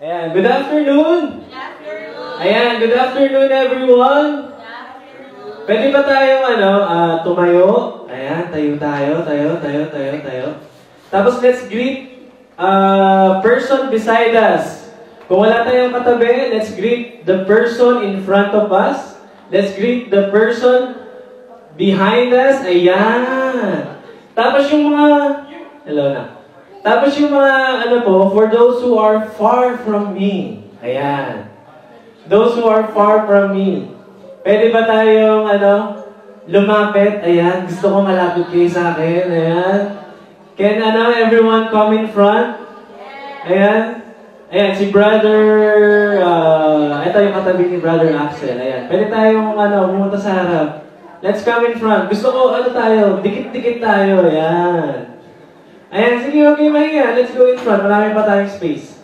Ayan, good afternoon! Good afternoon! Ayan, good afternoon everyone! Good afternoon! Pwede ba tayong tumayo? Ayan, tayo. Tapos let's greet person beside us. Kung wala tayong katabi, let's greet the person in front of us. Let's greet the person behind us. Ayan. Tapos yung mga... Hello na. Tapos yung mga, for those who are far from me. Ayan. Those who are far from me. Pwede ba tayong, lumapit? Ayan. Gusto ko malapit kayo sa akin. Ayan. Can, everyone come in front? Ayan. Ayan, si brother, ito yung katabi ni brother Axel. Ayan. Pwede tayong, pumunta sa harap. Let's come in front. Gusto ko, tayo? Dikit-dikit tayo. Ayan. Ayan, sige, okay, mahiya. Let's go in front. Marami pa tayong space.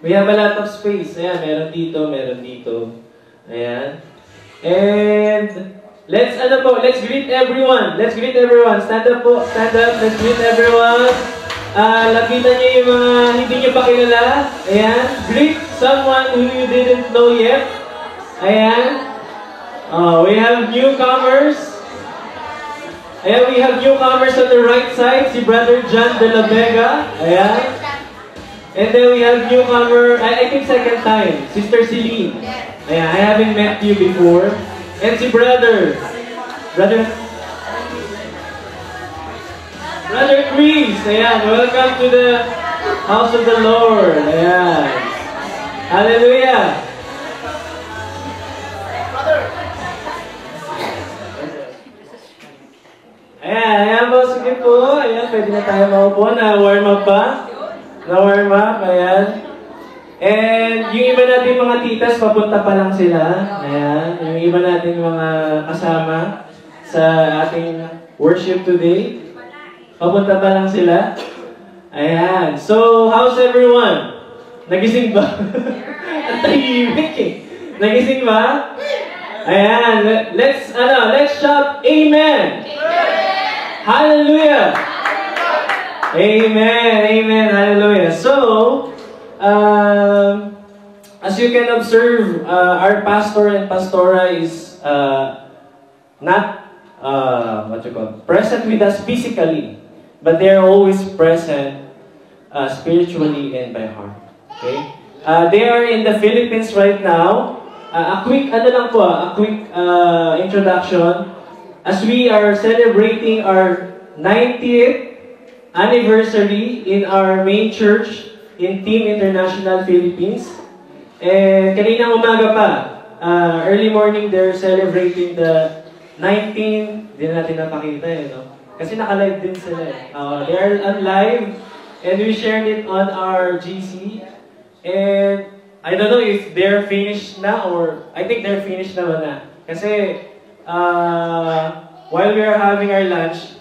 We have a lot of space. Ayan, meron dito. Ayan. And, let's greet everyone. Stand up po. Let's greet everyone. Lapitan niyo yung mga hindi niyo pa kilala. Ayan. Greet someone who you didn't know yet. Ayan. We have newcomers. Ayan, we have newcomers on the right side, si Brother John de la Vega. Ayan. And then we have newcomer, I think second time, Sister Celine. Ayan, I haven't met you before. And si Brother Chris. Ayan, welcome to the house of the Lord. Ayan. Hallelujah. Ayan po, sige po. Ayan, pwede na tayo maupo. Na-warm up ba? Na-warm up, ayan. And yung iba natin mga titas, papunta pa lang sila. Ayan, yung iba natin mga kasama sa ating worship today, papunta pa lang sila. Ayan, so how's everyone? Nagising ba? Ang tahimik eh. Nagising ba? Ayan, let's shout Amen! Hallelujah! Amen, hallelujah. So, as you can observe, our pastor and pastora is not present with us physically, but they are always present spiritually and by heart. Okay? They are in the Philippines right now. A quick introduction. As we are celebrating our 90th anniversary in our main church in Team International Philippines. And kaninang umaga pa, early morning, they're celebrating the 19, di na natin napakita no? Kasi naka-live din sila they are on live, and we shared it on our GC. And I don't know if they're finished na, or I think they're finished naman na. Kasi, while we are having our lunch,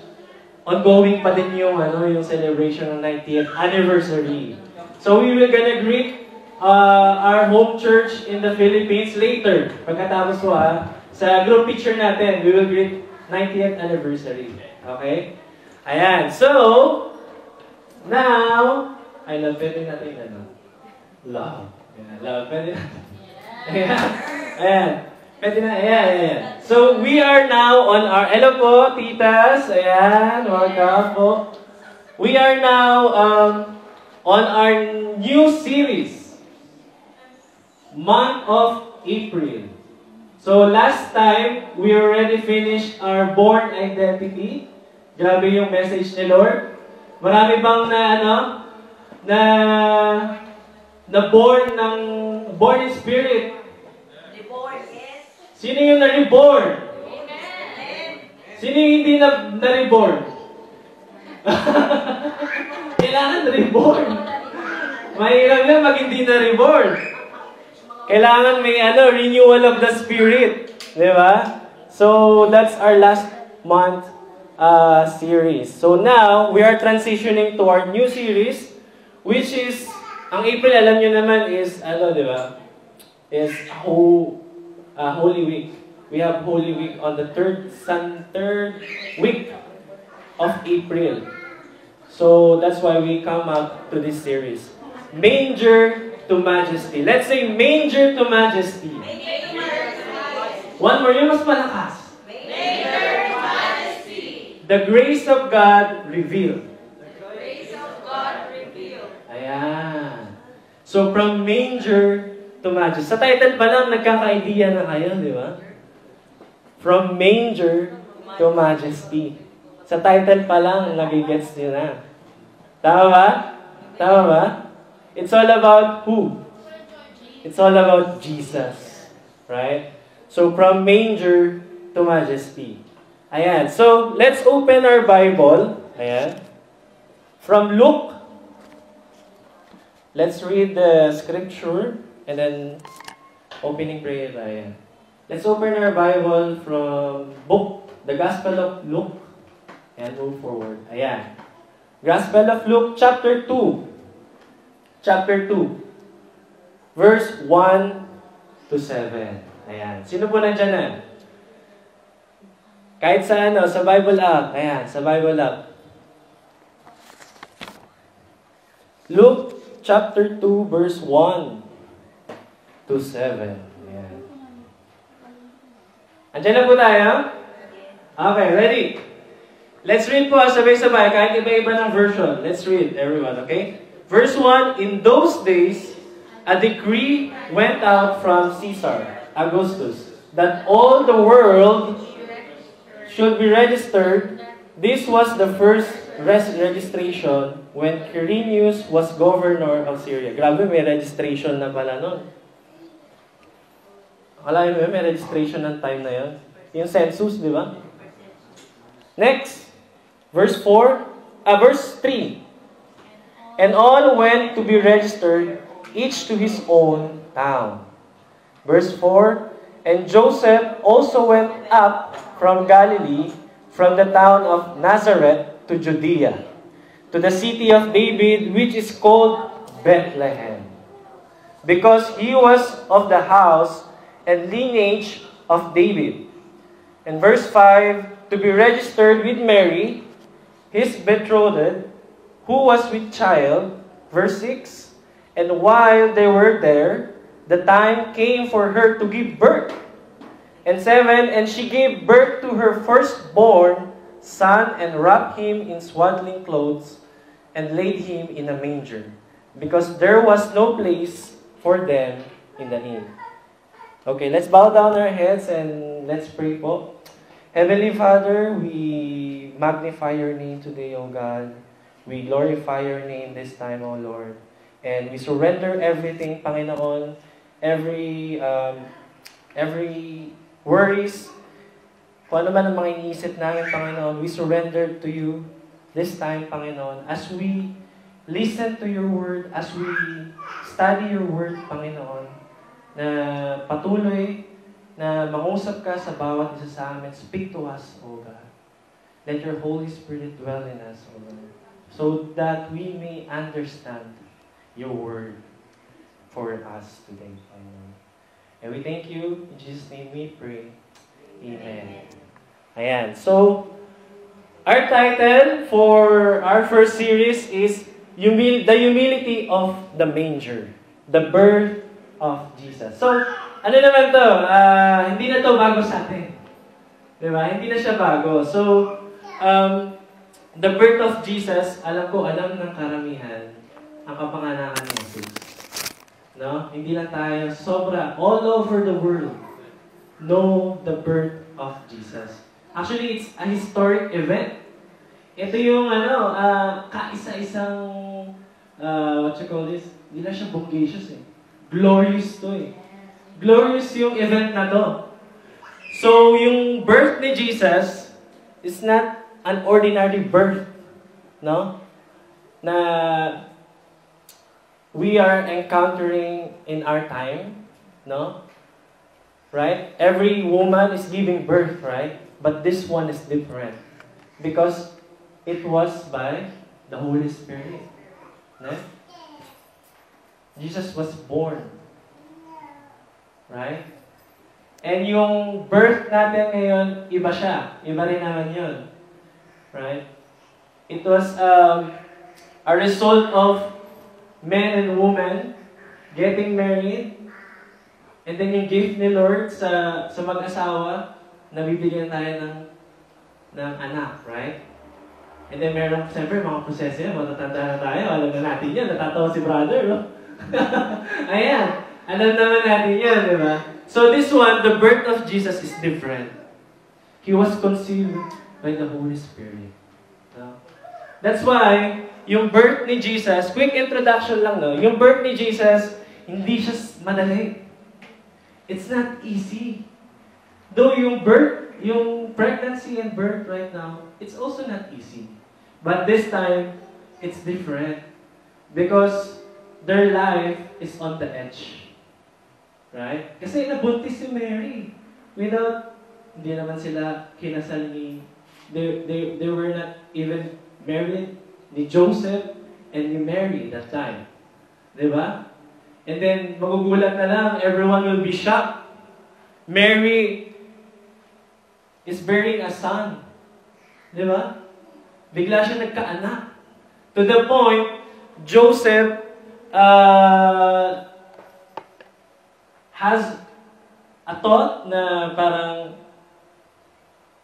ongoing pa din yung celebration ng 90th anniversary. So we will gonna greet our home church in the Philippines later. Pagkatapos po sa group picture natin, we will greet 90th anniversary. Okay? Ayan. So, now, I love pwede natin love. Love. Pwede natin. Ayan. Pwede na, ayan. So, we are now on our, hello po, titas, ayan, welcome po. We are now on our new series, month of April. So, last time, we already finished our born identity. Grabe yung message ni Lord. Marami bang born in spirit? Sino yung na-reborn? Sino yung hindi na-reborn? Kailangan na-reborn. Mahirap na mag hindi na-reborn. Kailangan may renewal of the spirit. Diba? So, that's our last month series. So now, we are transitioning to our new series, which is, ang April, alam nyo naman, is, diba? Is Holy Week. We have Holy Week on the third week of April. So that's why we come up to this series. Manger to majesty. Let's say manger to majesty. One more, yung mas malakas. The grace of God revealed. Ayan. So, from manger to majesty. Sa title pa lang, nagkaka-idea na kayo, di ba? From manger to majesty. Sa title pa lang, nagigets nyo na. Tama ba? Tama ba? It's all about who? It's all about Jesus. Right? So, from manger to majesty. Ayan. So, let's open our Bible. Ayan. From Luke. Let's read the scripture and then opening prayer. Ayan. Let's open our Bible from the Gospel of Luke and move forward. Ayan. Gospel of Luke, chapter 2. Chapter 2. Verse 1 to 7. Ayan. Sino po nandyan na? Kahit sa sa Bible app. Ayan, sa Bible app. Luke chapter 2, verse 1 to 7. Ayan. Andyan na po tayo? Okay, ready? Let's read po sabay-sabay, kahit iba-iba ng version. Let's read, everyone, okay? Verse 1, in those days, a decree went out from Caesar Augustus that all the world should be registered. This was the first registration when Quirinius was governor of Syria. Grabe, may registration na pala nun. Akala mo may registration ng time na yun? Yung census, di ba? Next, verse 3. And all went to be registered, each to his own town. Verse 4, and Joseph also went up from Galilee, from the town of Nazareth to Judea, to the city of David, which is called Bethlehem, because he was of the house and lineage of David. And verse 5, to be registered with Mary, his betrothed, who was with child. Verse 6, and while they were there, the time came for her to give birth. And 7, and she gave birth to her firstborn son, and wrapped him in swaddling clothes, and laid him in a manger, because there was no place for them in the inn. Okay, let's bow down our heads and let's pray po. Heavenly Father, we magnify your name today, O God. We glorify your name this time, O Lord. And we surrender everything, Panginoon, every worries, kung ano man ang mga iniisip namin, Panginoon, we surrender to you this time, Panginoon, as we listen to your word, as we study your word, Panginoon, na patuloy na mangusap ka sa bawat isa sa amin. Speak to us, O God. Let your Holy Spirit dwell in us, O Lord, so that we may understand your word for us today, Panginoon. And we thank you. In Jesus' name we pray. Amen. Ayan. So, our title for our first series is The Humility of the Manger. The Birth of Jesus. So, ano naman to? Hindi na to bago sa atin. Diba? Hindi na siya bago. So, the birth of Jesus, alam ng karamihan, ang kapanganakan ni Jesus. No? Hindi lang tayo sobra, all over the world, know the birth of Jesus. Actually, it's a historic event. Ito yung kaisa-isang, what you call this? Hindi na siya bogacious eh. Glorious to eh. Glorious yung event na to. So, yung birth ni Jesus is not an ordinary birth. No? Na we are encountering in our time. No? Right? Every woman is giving birth, right? But this one is different. Because it was by the Holy Spirit. No? Jesus was born. Right? And yung birth natin ngayon, iba siya. Iba rin naman yun. Right? It was a result of men and women getting married, and then yung gift ni Lord sa mag-asawa, nabibigyan tayo ng anak, right? And then meron, siyempre, mga proseso yan, matatanda na tayo, alam na natin yan, natatawa si brother, no? Ayan, alam naman natin yan, di ba? So this one, the birth of Jesus is different. He was conceived by the Holy Spirit. No? That's why, yung birth ni Jesus, quick introduction lang, no? Yung birth ni Jesus, hindi siya madali. It's not easy. Though yung birth, yung pregnancy and birth right now, it's also not easy. But this time, it's different. Because their life is on the edge. Right? Kasi nabuntis si Mary. Hindi naman sila kinasal ni, they were not even married ni Joseph and ni Mary that time. Diba? And then, magugulat na lang, everyone will be shocked. Mary is bearing a son. Diba? Bigla siya nagkaanak. To the point, Joseph has a thought na parang,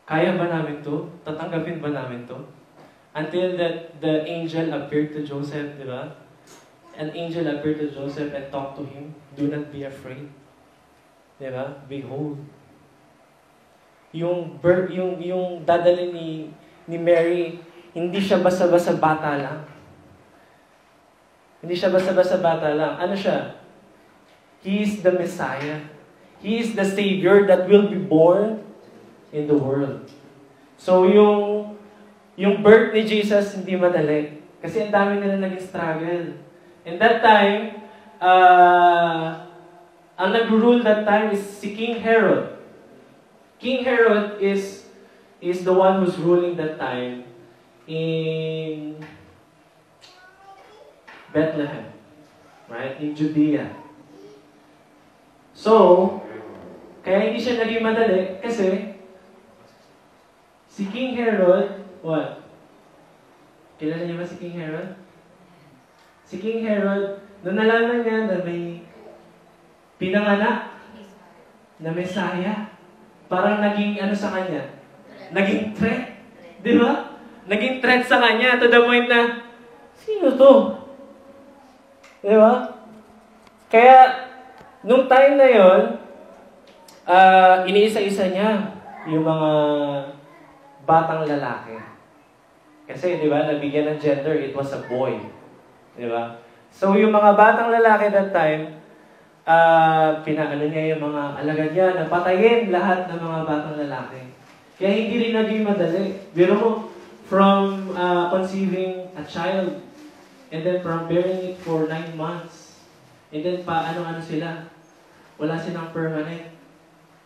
kaya ba namin to? Tatanggapin ba namin to? Until that the angel appeared to Joseph, di ba? An angel appeared to Joseph and talked to him, do not be afraid. Di ba? Behold. Yung dadali ni Mary, hindi siya basta-basta bata lang. Hindi siya basta-basta bata lang. Ano siya? He is the Messiah. He is the Savior that will be born in the world. So yung birth ni Jesus hindi madali. Kasi ang dami nila naging struggle. And that time, ang nag-rule that time is si King Herod. King Herod is the one who's ruling that time in Bethlehem, right? In Judea. So, kaya hindi siya naging madali kasi si King Herod, what? Kilala niyo ba si King Herod? Si King Herod, nung nalaman niya na may pinanganak na Messiah, parang naging ano sa kanya? Naging threat. Di ba? Naging threat sa kanya to the point na, sino to? Di ba? Kaya, nung time na yon, iniisa-isa niya yung mga batang lalaki. Kasi, di ba, nabigyan ng gender, it was a boy. Di ba? So, yung mga batang lalaki that time, pinaano niya yung mga alagad niya, napatayin lahat ng mga batang lalaki. Kaya hindi rin naging madali. Biro mo, from conceiving a child, and then from bearing it for 9 months, and then ano-ano sila, wala silang permanent.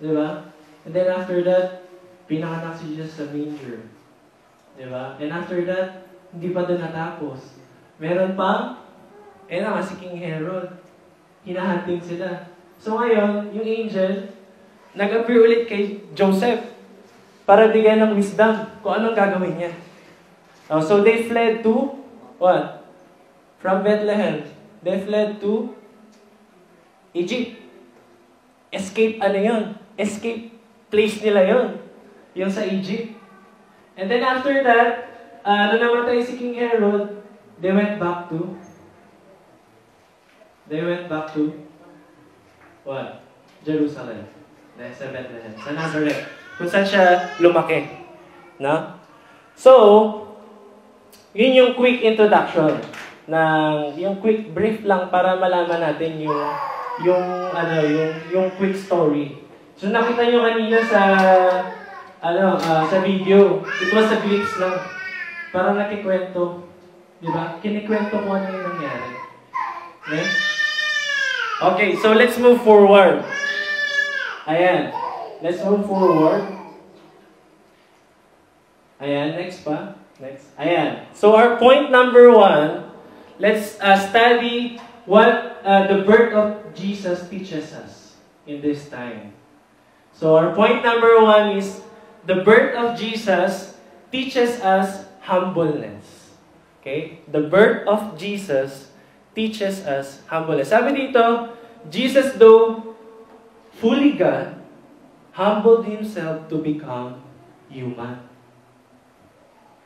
Di ba? And then after that, pinanganak si Jesus sa manger. Di ba? And after that, hindi pa doon natapos. Meron pa, nga si King Herod. Hinahanting sila. So ngayon, yung angel, nag-appear ulit kay Joseph para bigyan ng wisdom kung anong gagawin niya. So they fled to, what? From Bethlehem. They fled to Egypt. Escape ano yun? Escape place nila yun. Yung sa Egypt. And then after that, nung namatay si King Herod, they went back to what? Jerusalem. Sa Bethlehem. Sa Nazareth. Kung saan siya lumaki. No? So, yun yung quick introduction. Yung quick brief lang para malaman natin yung quick story. So nakita nyo kanina sa video, it was a glimpse lang. Parang nakikwento. Diba? Kinikwento ko ano yung nangyari. Okay? Okay, so let's move forward. Ayan. Let's move forward. Ayan, next pa. Next. Ayan. So our point number 1, let's study what the birth of Jesus teaches us in this time. So our point number 1 is the birth of Jesus teaches us humbleness. Okay? The birth of Jesus teaches us humbleness. Sabi dito, Jesus though fully God, humbled himself to become human.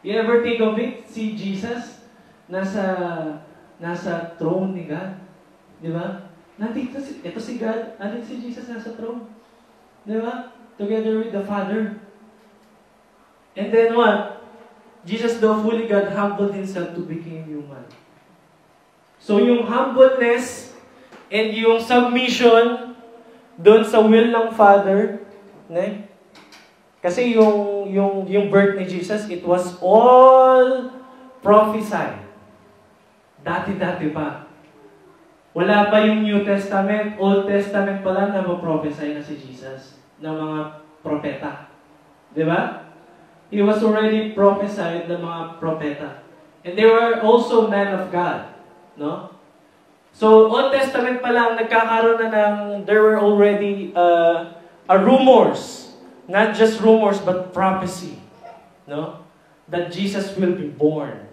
You ever think of it? Si Jesus, nasa throne ni God. Di ba? Ito si God, andito si Jesus nasa throne. Di ba? Together with the Father. And then what? Jesus, though fully God, humbled himself to become human. So yung humbleness and yung submission doon sa will ng Father, ne? Kasi yung birth ni Jesus, it was all prophesied. Dati-dati pa. Wala pa yung New Testament, Old Testament pa lang na maprophesy na si Jesus ng mga propeta. Di ba? He was already prophesied ng mga propeta. And they were also men of God. No? So, Old Testament pa lang, nagkakaroon na there were already rumors. Not just rumors, but prophecy. No? That Jesus will be born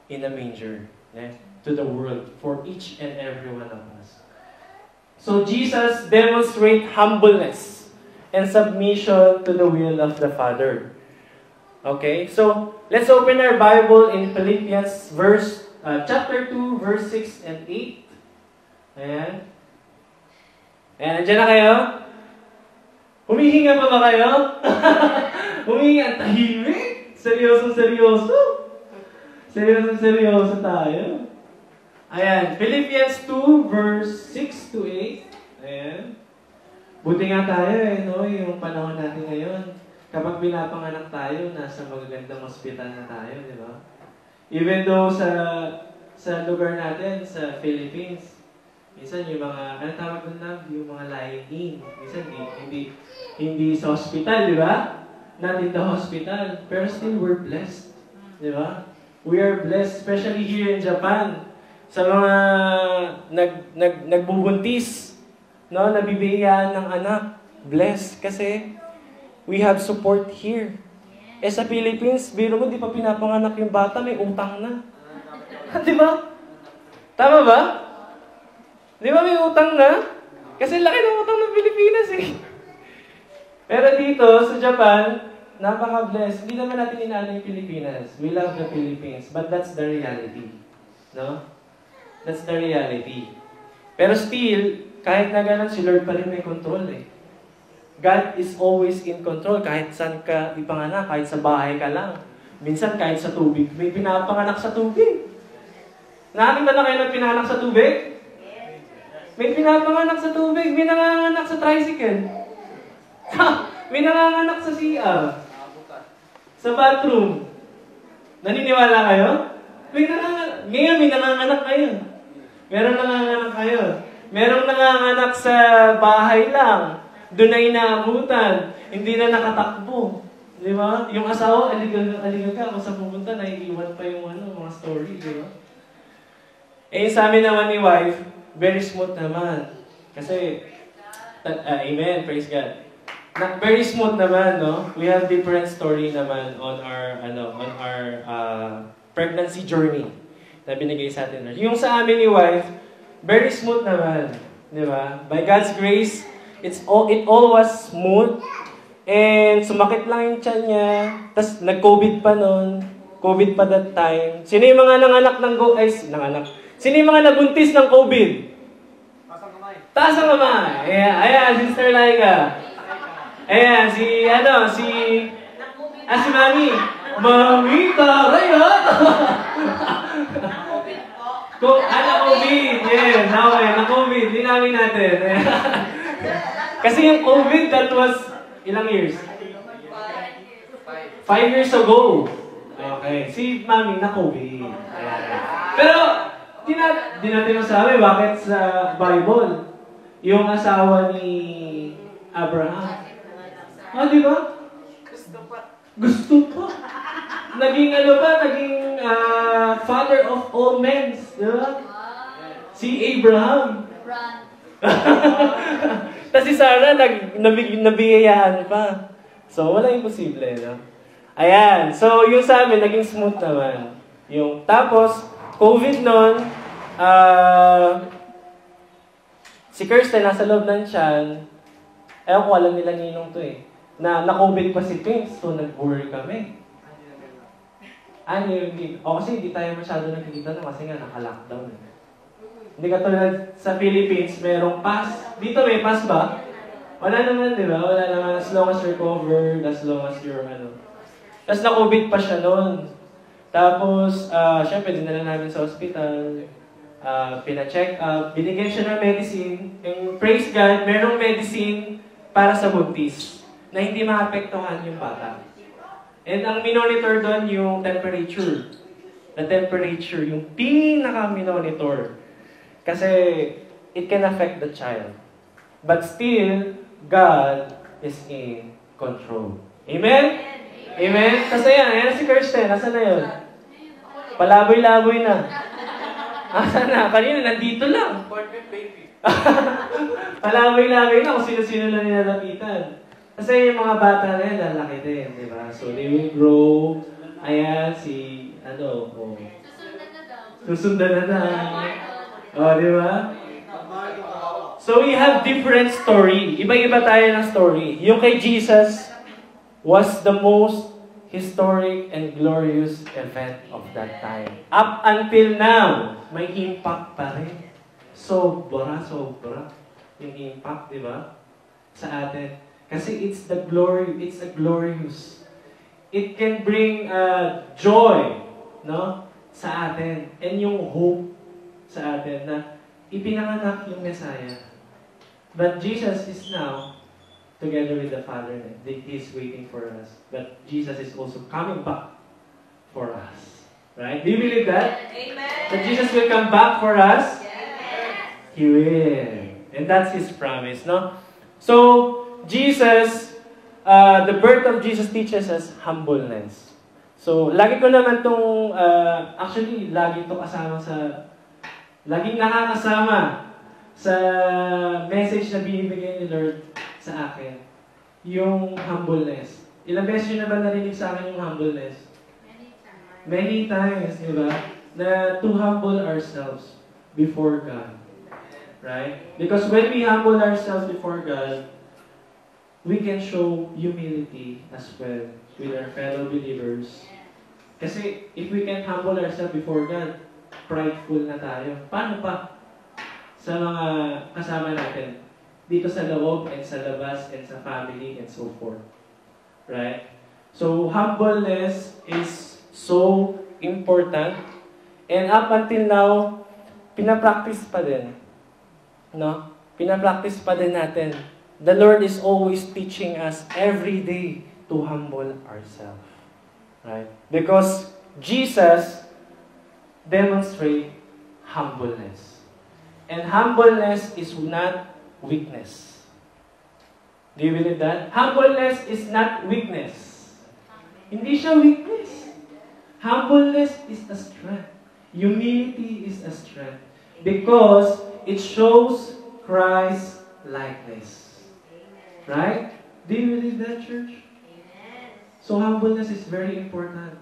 in a manger. To the world, for each and every one of us. So, Jesus demonstrates humbleness and submission to the will of the Father. Okay? So, let's open our Bible in Philippians chapter 2, verse 6 and 8. Ayan. Ayan, nandiyan na kayo? Humihinga pa ba kayo? Humihinga, tahimik? Seryoso. Seryoso tayo. Ayan, Philippians 2, verse 6 to 8. Ayan. Buti nga tayo no? Yung panahon natin ngayon. Kapag pinapanganak tayo, nasa magagandang ospital na tayo, di ba? Even though sa lugar natin, sa Philippines, minsan yung mga, ano tawag doon na? Yung mga lying-in. Minsan hindi sa hospital, di ba? Not in the hospital. Pero still, we're blessed. Di ba? We are blessed, especially here in Japan. Sa mga nagbubuntis, no, nabibigyan ng anak, blessed kasi we have support here. Sa Philippines, biro mo, di pa pinapanganak yung bata, may utang na. Di ba? Tama ba? Di ba may utang na? Kasi laki ng utang ng Pilipinas eh. Pero dito, sa Japan, napaka-blessed. Hindi naman natin inaano yung Pilipinas. We love the Philippines, but that's the reality. No? That's the reality. Pero still, kahit na ganun, si Lord pa rin may control eh. God is always in control kahit saan ka ipanganak, kahit sa bahay ka lang. Minsan kahit sa tubig, may pinapanganak sa tubig. Nakakita na kayo ng pinanganak sa tubig? May pinapanganak sa tubig, may nanganganak sa tricycle. May nanganganak sa CR. Sa bathroom. Naniniwala kayo? Ngayon may nanganganak kayo. Meron nanganganak kayo. Merong nanganganak sa bahay lang. Doon na inaabutan. Hindi na nakatakbo. Di ba? Yung asawa, aligal ka. Kung saan pupunta, naiiwan pa yung mga story. Di ba? Sa amin naman ni wife, very smooth naman. Kasi, amen, praise God. Very smooth naman, no? We have different story naman on our pregnancy journey na binigay sa atin. Yung sa amin ni wife, very smooth naman. Di ba? By God's grace, it all was smooth. And sumakit lang yung tiyan niya. Tapos nag-COVID pa noon. COVID pa that time. Sino yung mga Sino yung mga nabuntis ng COVID? Taas ang kamay. Taas ang kamay. Ayan, Sister Laika. Ayan, si Mami. Mami, taray ha? Na-COVID. Yes, na-COVID. Linawin natin. Kasi yung COVID, that was ilang years? 5 years ago. Okay. Si Mami na-COVID. Pero, di natin masabi bakit sa Bible, yung asawa ni Abraham. Di ba? Gusto pa. Naging father of all men. Di ba? Si Abraham. Tapos si Sarah, nabigayahan pa. So, wala imposible, no? Ayan. So, yung sa amin, naging smooth naman. Tapos, COVID nun, Si Kirsten nasa loob ng tiyan, ewan ko, alam nila ninong to eh. Na-COVID pa si Twins, so nag-worry kami. Hindi. O kasi hindi tayo masyado nakikita na kasi nga naka-lockdown. Hindi katulad sa Philippines, merong pass. Dito may pass ba? Wala naman, di ba? Wala naman. As long as you're covered, as long as you're Tapos na-COVID pa siya noon. Tapos, syempre, dinala namin sa hospital. Pina-check up. Binigyan siya ng medicine. Yung praise God, merong medicine para sa buntis na hindi maapektuhan yung bata. And ang minonitor doon yung temperature. The temperature, yung pinaka-minonitor. Kasi it can affect the child. But still, God is in control. Amen? Amen? Kasi yan si Kirsten. Nasaan na yun? Palaboy-laboy na. Nasaan na? Kanina, nandito lang. Palaboy-laboy na kung sino-sino na nilalapitan. Kasi yung mga bata na yan, lalaki din, di ba? So, they will grow. Ayan, Susundan na daw. Di ba? So, we have different story. Iba-iba tayo ng story. Yung kay Jesus was the most historic and glorious event of that time. Up until now, may impact pa rin. Sobra yung impact, di ba? Sa atin. Kasi it's a glorious. It can bring joy, no? Sa atin. And yung hope sa atin na ipinanganak yung Messiah. But Jesus is now together with the Father. He's waiting for us. But Jesus is also coming back for us. Right? Do you believe that? Amen. That Jesus will come back for us? Yes. He will. And that's His promise, no? So, Jesus, the birth of Jesus teaches us humbleness. So, lagi ko naman itong, actually, laging nakakasama sa message na binibigay ni Lord sa akin. Yung humbleness. Ilang beses nyo na ba narinig sa akin yung humbleness? Many times, di ba? Na to humble ourselves before God. Right? Because when we humble ourselves before God, we can show humility as well with our fellow believers. Kasi if we can humble ourselves before God, prideful na tayo. Paano pa sa mga kasama natin? Dito sa loob and sa labas and sa family and so forth. Right? So, humbleness is so important. And up until now, pinapractice pa din. No? Pinapractice pa din natin. The Lord is always teaching us every day to humble ourselves. Right? Because Jesus demonstrates humbleness. And humbleness is not weakness. Do you believe that? Humbleness is not weakness. Hindi siya weakness. Humbleness is a strength. Humility is a strength. Because it shows Christ's likeness. Right? Do you believe that, church? So, humbleness is very important.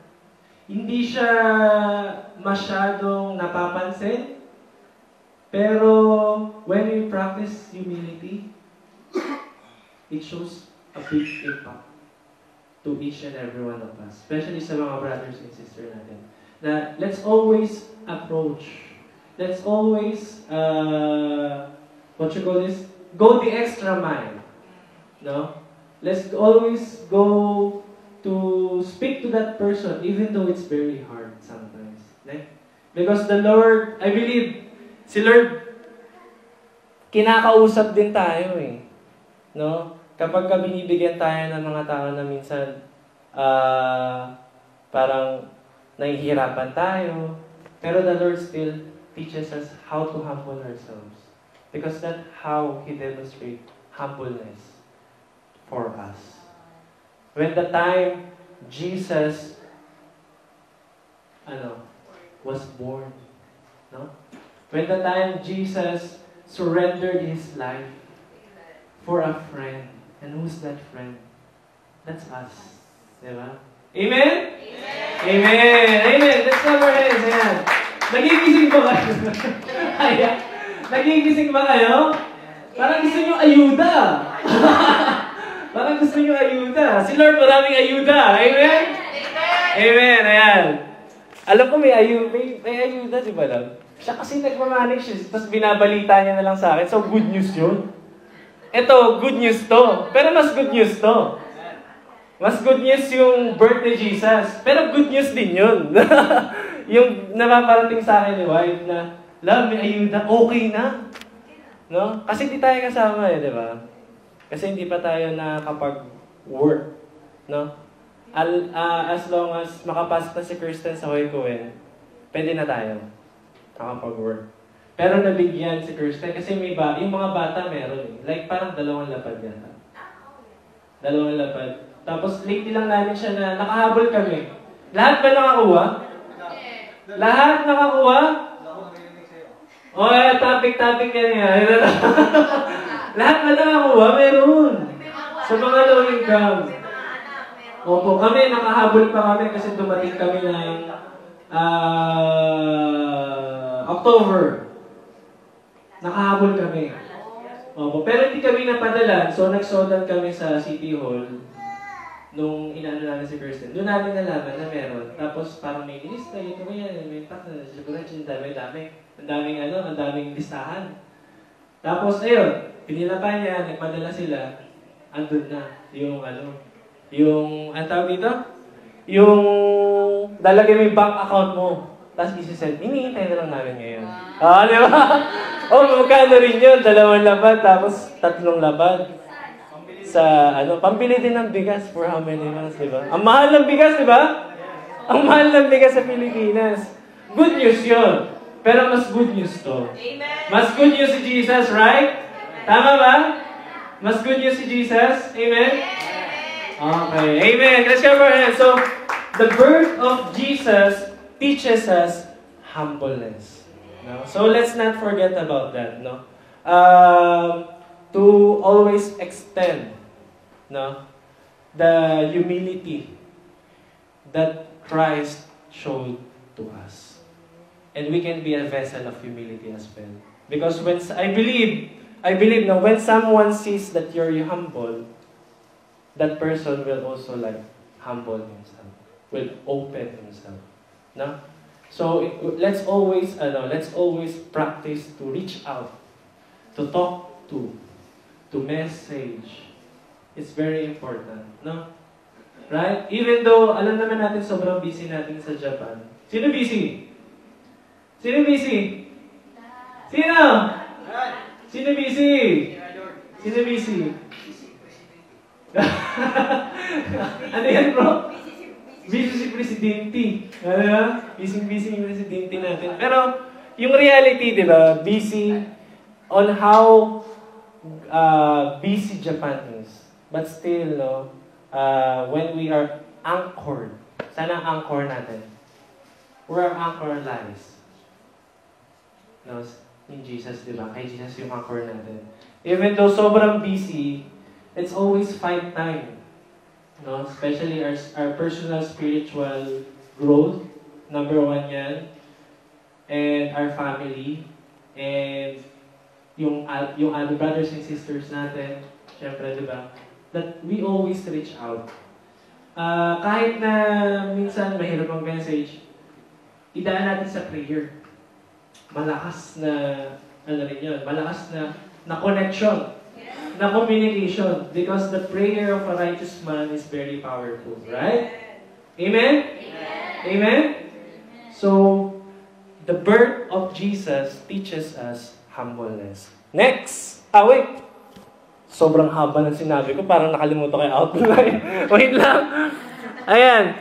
Hindi siya masyadong napapansin. Pero, when we practice humility, it shows a big impact to each and every one of us. Especially sa mga brothers and sisters natin. Na let's always approach. Let's always, go the extra mile. No? Let's always go to speak to that person even though it's very hard sometimes. Right? Because the Lord, I believe, si Lord, kinakausap din tayo eh. No? Kapag binibigyan tayo ng mga tao na minsan parang nahihirapan tayo, pero the Lord still teaches us how to humble ourselves. Because that's how He demonstrates humbleness for us. When the time Jesus was born, no? When the time Jesus surrendered His life for a friend. And who's that friend? That's us. Diba? Amen? Amen. Amen. Amen. Let's clap our hands. Ayan. Nagigising ba kayo? Ayan. Nagigising ba kayo? Parang gusto nyo ayuda. Parang gusto nyo ayuda. Si Lord maraming ayuda. Amen? Amen. Ayan. Alam ko may ayuda, di ba lang? Siya kasi nagmamanage, tapos binabalita niya na lang sa akin. So, good news yun. Ito, good news to. Pero mas good news to. Mas good news yung birth ni Jesus. Pero good news din yun. Yung napaparating sa akin ni wife na, love, may ayuda, okay na. No? Kasi hindi tayo kasama di ba? Kasi hindi pa tayo nakakapag-work. No? As long as makapasok na si Kirsten sa Hoy-Cohen, pwede na tayo nakapag-work. Pero nabigyan si Kirsten kasi yung mga bata meron Like parang 2 lapad yata. 2 lapad. Tapos lately lang namin siya na nakahabol kami. Lahat ba nakakuha? Lahat nakakuha? Topic yan yan. Lahat ba nakakuha? Meron. Sa mga low income. Opo, kami nakahabol pa kami kasi dumating kami ng October. Nakahabol kami. Opo, pero hindi kami napadala. So, nagsodan kami sa City Hall nung inaano namin si Kirsten. Doon namin nalaman na meron. Tapos, parang may lista. Ito ba yan? May tax na siguradyo. Dami. Ang daming listahan. Tapos, ayun. Pinila pa niya. Nagpadala sila. Andun na. Ang tawag dito? Yung lalagay mo yung bank account mo. Tapos isi-send. Hinihintay na lang namin ngayon. Di ba? Magkano rin yun? 2 lapad, tapos 3 lapad. Sa, pambili din ng bigas for how many months, di ba? Ang mahal ng bigas, di ba? Ang mahal ng bigas sa Pilipinas. Good news yun. Pero mas good news to. Mas good news si Jesus, right? Tama ba? Mas good news si Jesus? Amen? Okay. Amen. Let's go for hands. So, the birth of Jesus teaches us humbleness. No? So let's not forget about that. No? To always extend the humility that Christ showed to us. And we can be a vessel of humility as well. Because I believe that when someone sees that you're humble, that person will also humble himself, will open himself. No? So let's always practice to reach out, to talk to message. It's very important, no? Right? Even though alam naman natin sobrang busy natin sa Japan. Sino busy? Sino busy? Sino? Sino busy? Sino busy? Ano yan, bro? Busy si Presidente. Busy yung Presidente natin. Pero, yung reality, di ba? Busy on how busy Japan is. But still, when we are anchored, sana ang anchor natin? Where our anchor lies? In Jesus, di ba? Kay Jesus yung anchor natin. Even though sobrang busy, it's always fight time. Especially our personal spiritual growth, number 1 yan. And our family. And yung other brothers and sisters natin, syempre, di ba? That we always reach out. Kahit na minsan mahirap ang message, idaan natin sa prayer. Malakas na, malakas na connection. Na communication, because the prayer of a righteous man is very powerful, right? Amen? Amen? So, the birth of Jesus teaches us humbleness. Next! Wait! Sobrang haba ng sinabi ko, parang nakalimutan ko yung outline. Wait lang. Ayan.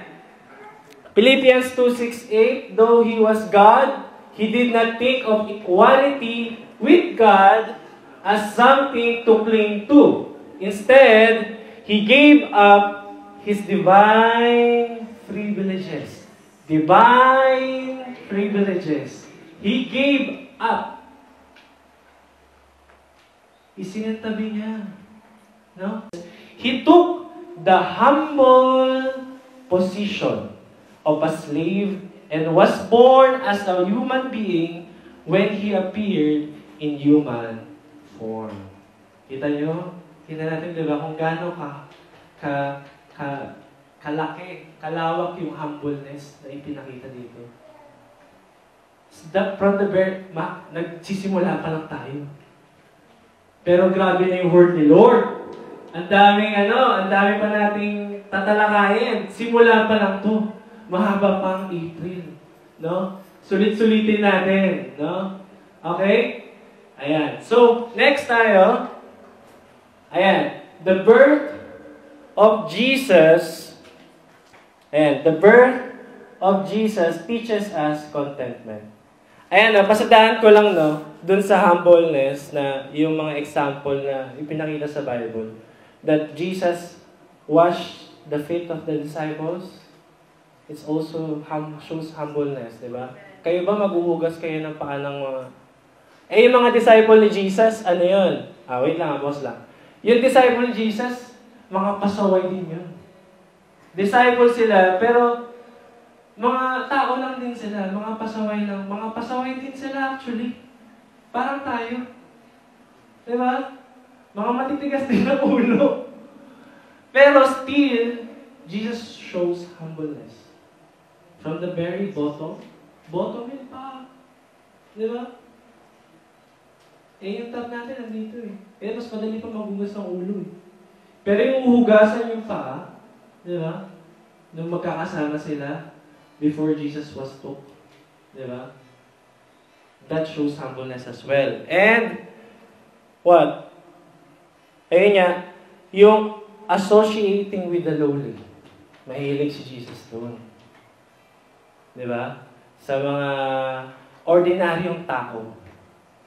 Philippians 2:6-8, though He was God, He did not think of equality with God as something to cling to. Instead, He gave up His divine privileges. Divine privileges. He gave up. Isinatabi niya. No? He took the humble position of a slave and was born as a human being when He appeared in human form. Kita nyo? Kita natin, di ba, kung gaano kalaki, kalawak yung humbleness na ipinakita dito. From the birth, nagsisimula pa lang tayo. Pero grabe na yung word ni Lord. Ang dami pa nating tatalakayin. Simula pa lang to. Mahaba pang April. No? Sulit-sulitin natin. No? Okay? Ayan. So, next tayo. Ayan. The birth of Jesus. Ayan. The birth of Jesus teaches us contentment. Ayan, pasadaan ko lang, dun sa humbleness na yung mga example na ipinakita sa Bible. That Jesus washed the feet of the disciples. It's also shows humbleness, di ba? Kayo ba maghuhugas kayo ng paa ng mga... yung mga disciple ni Jesus, ano yun? Wait lang, boss lang. Yung disciple ni Jesus, mga pasaway din yun. Disciple sila, pero mga tao lang din sila, mga pasaway lang. Mga pasaway din sila actually. Parang tayo. Diba? Mga matitigas din ang ulo. Pero still, Jesus shows humbleness. From the very bottom yun pa. Diba? Yung top natin nandito mas madali pa maghugas ng ulo Pero yung hugasan yung paa, diba? Nung magkakasama sila, before Jesus was took. Diba? That shows humbleness as well. And, what? Ayun nga, yung associating with the lowly. Mahilig si Jesus doon. Diba? Sa mga ordinaryong tao,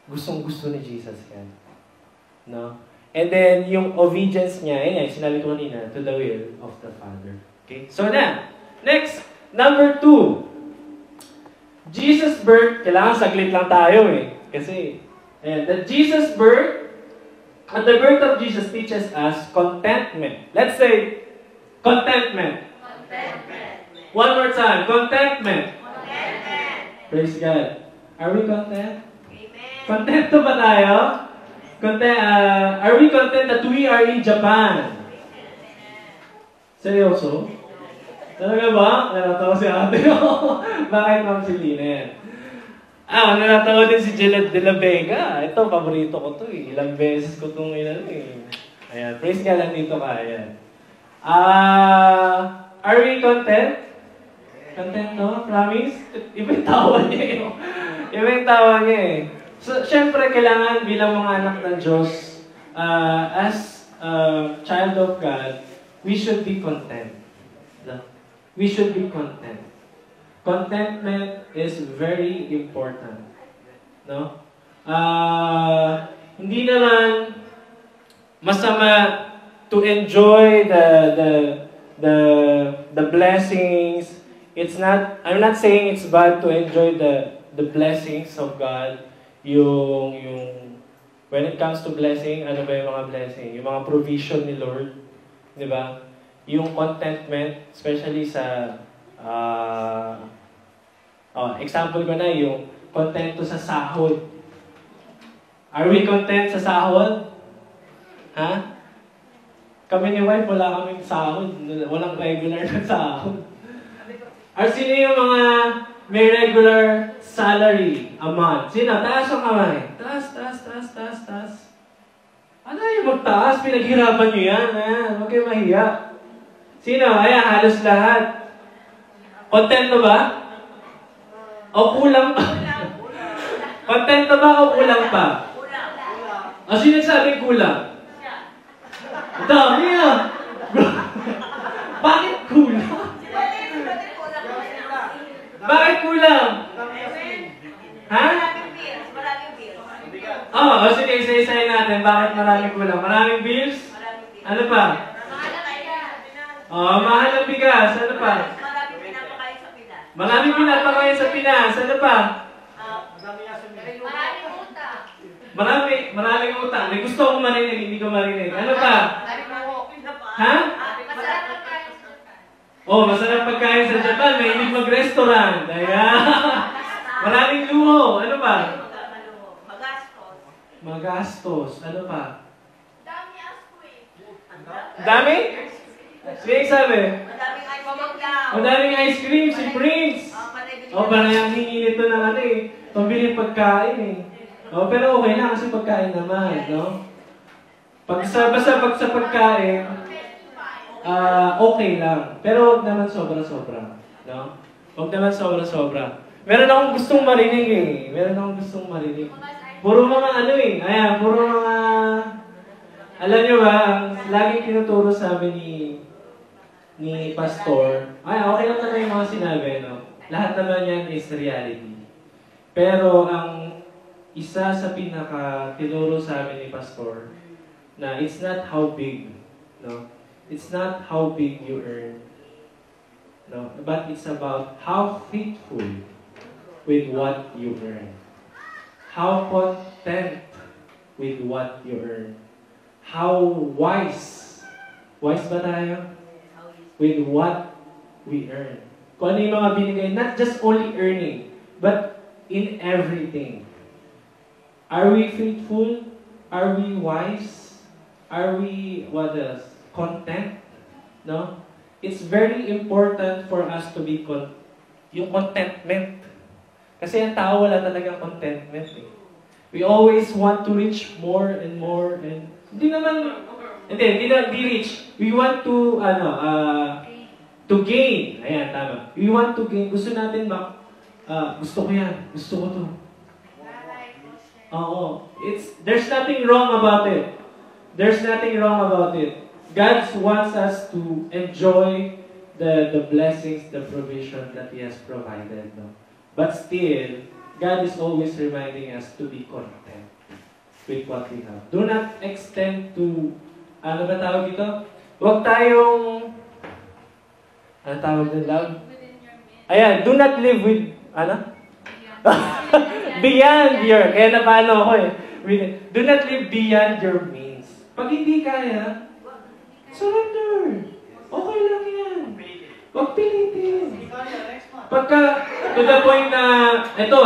gustong-gusto ni Jesus yan. No? And then, yung obedience niya, yun sinabi ko kanina, to the will of the Father. Okay? So na, next, Number 2, Jesus' birth, kailangan saglit lang tayo Kasi, the Jesus' birth, and the birth of Jesus teaches us contentment. Let's say, contentment. Contentment. One more time, contentment. Contentment. Praise God. Are we content? Amen. Contento ba tayo? Are we content that we are in Japan? Seryoso? Talaga ba? Nalatawa si ate. Bakit Ma'am Celine? Nalatawa din si Gillette de la Vega. Ito, paborito ko to Ilang beses ko itong Ayan, praise God lang dito ka. Ayan. Are we content? Content, no? Promise? Iba yung tawa niya Iba yung tawa niya So, syempre, kailangan bilang mga anak ng Diyos, as child of God, we should be content. We should be content. Contentment is very important. No? Hindi naman masama to enjoy the blessings. I'm not saying it's bad to enjoy the blessings of God. When it comes to blessing, ano ba yung mga blessing? Yung mga provision ni Lord. Di ba? Yung contentment, especially sa, example ko na, yung contento sa sahod. Are we content sa sahod? Ha? Kami ni wife, wala kaming sahod. Walang regular na sahod. Sino yung mga may regular salary a month? Sino? Taas ang kamay. Taas. Ano yung magtaas? Pinaghirapan nyo yan. Huwag kayo mahiya. Sino? Ayan, halos lahat. Kontento ba? O kulang pa? Kontento ba o kulang pa? O sino sabi kulang? Dami Bakit kulang? Bakit kulang? Ha? Sige, isa-isayin natin. Bakit maraming kulang? Maraming bills? Ano pa? Mahal ang bigas. Ano pa? Maraming pinapakain sa Pinas. Maraming pinapakain sa Pinas. Ano pa? Maraming utang. Maraming utang. May gusto kong marinig, hindi ko marinig. Ano pa? Ha? Masarap ang kain sa Japan. Oh, masarap pagkain sa Japan. Mahilig mag-restaurant. Ayan. Maraming luho. Ano pa? Magastos. Magastos. Ano pa? Dami askwin. Dami? Sige, sabi. Madaming ice cream daw. Madaming ice cream. Si Prince. Oh, parang yung hingi nito ng ano eh. Pambili pagkain eh. Oh, pero okay lang kasi pagkain naman, no? Basta pag sa pagkain, okay lang. Pero huwag naman sobra-sobra, no? Huwag naman sobra-sobra. Meron akong gustong marinig eh. Meron akong gustong marinig. Puro mga ano eh. Ayan, puro mga... Alam nyo ba, laging tinuturo sa amin ni Pastor. Ay, okay lang naman yung mga sinabi, no? Lahat naman yan is reality. Pero ang isa sa pinaka-tinuro sa amin ni Pastor, na it's not how big, no? It's not how big you earn, no? But it's about how faithful with what you earn. How content with what you earn. How wise. Wise ba tayo? With what we earn. Kung ano yung mga binigay, not just only earning, but in everything. Are we faithful? Are we wise? Are we, what else? Content? No? It's very important for us to be yung contentment. Kasi ang tao wala talagang contentment eh. We always want to reach more and more and hindi reach. We want to to gain. Ayan, tama. We want to gain. Gusto natin gusto ko yan. Gusto ko to. Oo. There's nothing wrong about it. There's nothing wrong about it. God wants us to enjoy the blessings, the provision that He has provided. No? But still, God is always reminding us to be content with what we have. Do not extend to, ano ba tawag dito? Huwag tayong, ano tawag din lang? Ayan, do not live with, ano? Beyond your, kaya napaano ako eh. Do not live beyond your means. Pag hindi kaya, surrender. Okay lang yan. Huwag pilitin. Pagka, to the point na, ito.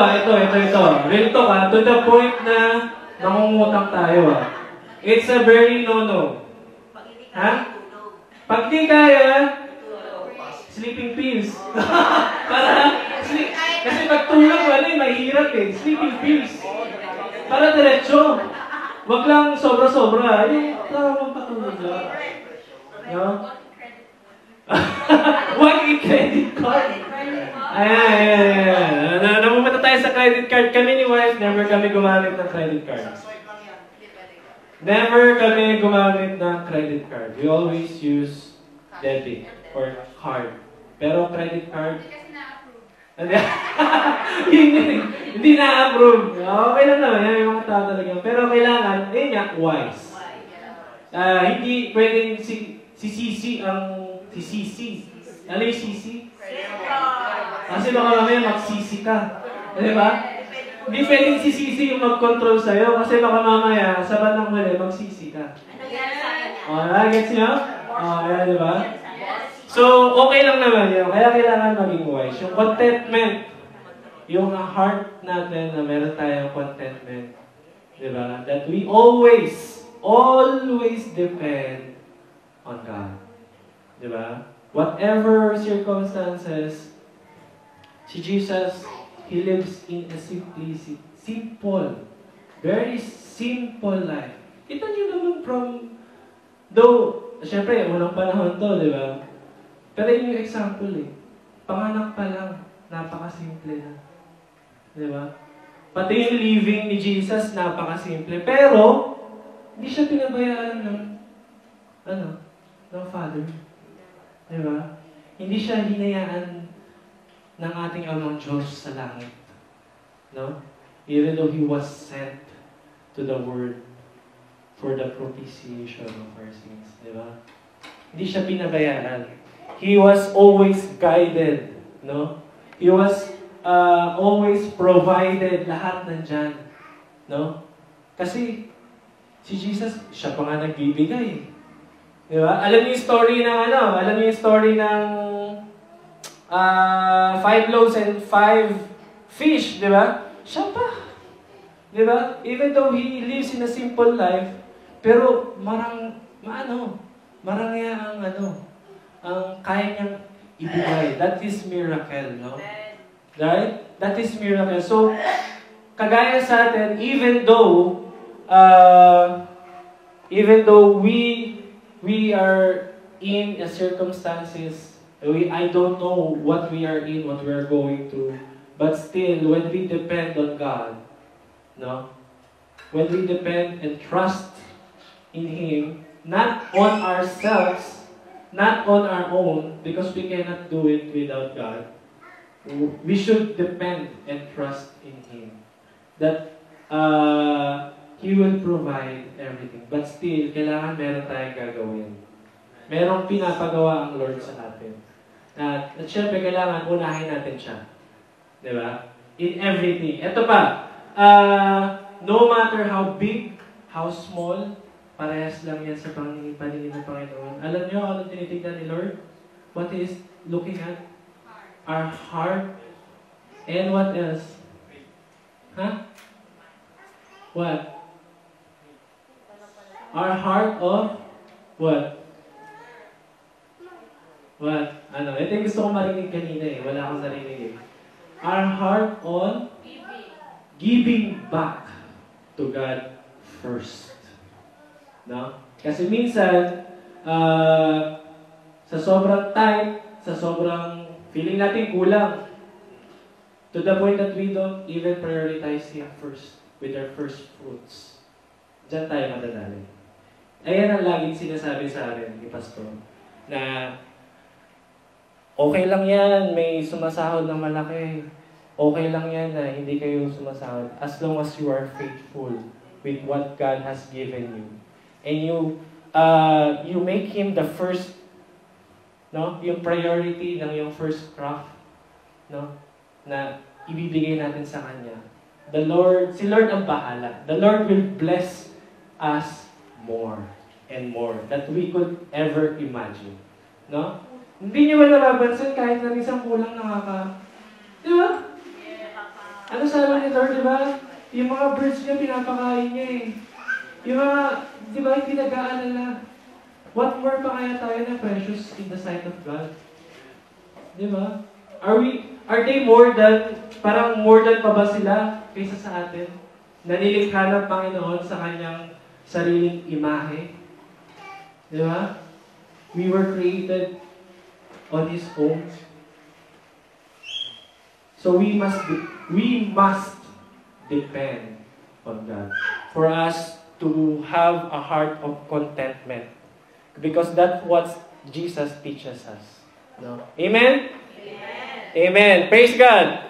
Real talk to the point na nangungutang tayo It's a very no-no. Ha? Pag di kaya, sleeping pills. Kasi pagtulog, mahirap eh. Sleeping pills. Para diretso. Wag lang sobra-sobra. Yung parang patulog lang. No? Wag i-credit card. Ayan. Namumunta tayo sa credit card. Kami ni wife, never kami gumamit ng credit card. Never kami gumamit ng credit card. We always use debit or card. Pero credit card, hindi na-approve. Okay lang naman, yan yung mga tao talaga. Pero kailangan, wise. Hindi pwedeng si Sisi ang si Sisi. Ano yung Sisi? Kasi baka mamaya magsisi ka. Di ba? Hindi pwedeng si Sisi yung mag-control sa'yo kasi baka mamaya sa bandang huli magsisi ka. Gets nyo? Yan, di ba? So, okay lang naman yun. Kaya kailangan maging wise. Yung contentment, yung heart natin na meron tayong contentment. Diba? That we always depend on God. Diba? Whatever circumstances, si Jesus, He lives in a simplicity. Simple. Very simple life. Kita niyo naman though, syempre, unang panahon to, diba? Pero yun yung example Panganak pa lang, napakasimple na. Diba? Pati yung living ni Jesus, napakasimple. Pero, hindi siya pinabayaan ng Father. Diba? Hindi siya hinayaan ng ating Amang Diyos sa langit. No? Even though He was sent to the world for the propitiation of our sins. Diba? Hindi siya pinabayaan. He was always guided, no? He was always provided, lahat nandyan, no? Kasi si Jesus, siya pa nga nagbibigay. Di ba? Alam niyo yung story ng Alam niyo yung story ng 5 loaves and 5 fish, di ba? Siya pa. Di ba? Even though he lives in a simple life, pero marangya ang kaya niyang ibigay. That is miracle, no? Right? That is miracle. So, kagaya sa atin, even though we are in a circumstances, I don't know what we are in, what we are going through, but still, when we depend on God, no? When we depend and trust in Him, not on ourselves, not on our own, because we cannot do it without God, we should depend and trust in Him. That He will provide everything. But still, kailangan meron tayong gagawin. Merong pinapagawa ang Lord sa atin. At syempre, kailangan unahin natin siya. Diba? In everything. Ito pa, no matter how big, how small, parehas lang yan sa paningin ng Panginoon. Alam niyo, anong tinitignan ni Lord? What is looking at? Our heart. And what else? Huh? What? Our heart of what? What? Ito yung gusto ko marinig kanina eh. Wala akong narinig eh. Our heart on giving back to God first. No? Kasi minsan, sa sobrang tight, sa sobrang feeling natin kulang, to the point that we don't even prioritize Him first with our first fruits. Diyan tayo madadali. Ayan ang laging sinasabi sa akin ni Pastor, na okay lang yan, may sumasahod ng malaki. Okay lang yan na hindi kayo sumasahod as long as you are faithful with what God has given you. And you make Him the first, no? Yung priority ng yung first crop, no? Na ibibigay natin sa Kanya. Si Lord ang bahala. The Lord will bless us more and more that we could ever imagine. No? Hindi niyo ba nababansin kahit na isang kulang di ba? Ano sabi ni Lord, di ba? Yung mga birds niya, pinapakain niya eh. Yung mga, di ba, hindi nag-aalala. What more pa kaya tayo na precious in the sight of God? Di ba? Are they more than, parang more than pa ba sila kaysa sa atin? Nanilikha ng Panginoon sa Kanyang sariling imahe. Di ba? We were created on His own. So we must depend on God for us to have a heart of contentment, because that's what Jesus teaches us. No? Amen? Amen. Amen. Praise God.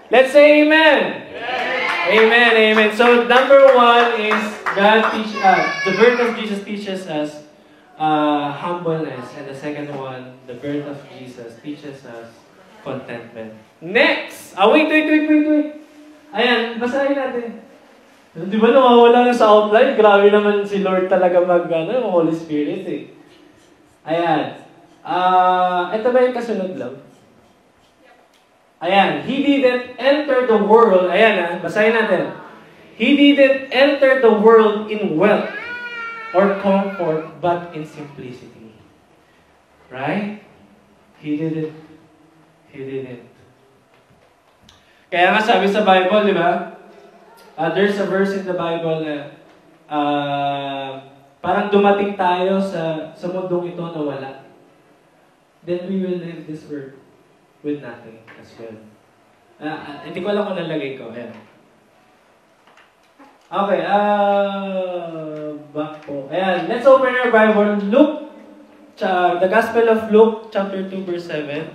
Let's say amen. Amen. Amen. So number one is the birth of Jesus teaches us humbleness, and the second one, the birth of Jesus teaches us contentment. Next! Wait. Ayan, basahin natin. Di ba nawawala na sa outline? Grabe naman si Lord talaga Holy Spirit eh. Ayan. Ito ba yung kasunod lang? Ayan. He didn't enter the world. Ayan basahin natin. He didn't enter the world in wealth or comfort, but in simplicity. Right? He didn't. Kaya nga sabi sa Bible, di ba? There's a verse in the Bible na parang dumating tayo sa mundong ito na wala. Then we will leave this world with nothing as well. Hindi ko alam kung nalagay ko. Ayan. Okay, back po. Ayan, let's open our Bible. The Gospel of Luke, chapter 2, verse 7.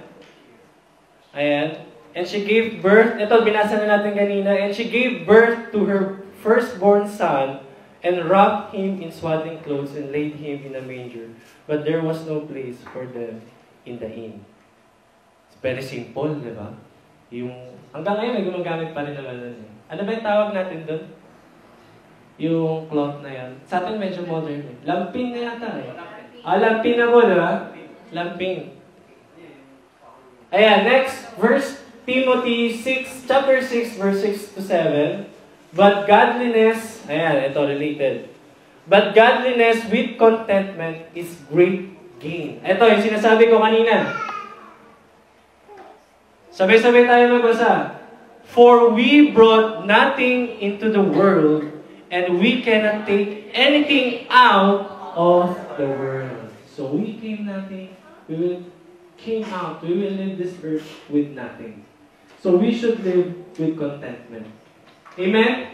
Ayan. And she gave birth, ito binasa na natin kanina, and she gave birth to her firstborn son, and wrapped him in swaddling clothes, and laid him in a manger. But there was no place for them in the inn. It's very simple, di ba? Hanggang ngayon, may gumagamit pa rin naman nun. Ano ba yung tawag natin doon? Yung cloth na yan. Sa atin medyo modern eh. Lampin na yata eh. Lamping na po, di ba? Lamping. Ayan, next verse, Timothy 6, chapter 6, verse 6 to 7. But godliness, ayan, ito related. But godliness with contentment is great gain. Ito, yung sinasabi ko kanina. Sabay-sabay tayo magbasa. For we brought nothing into the world, and we cannot take anything out of the world. So we came nothing, came out, we will leave this earth with nothing. So we should live with contentment. Amen?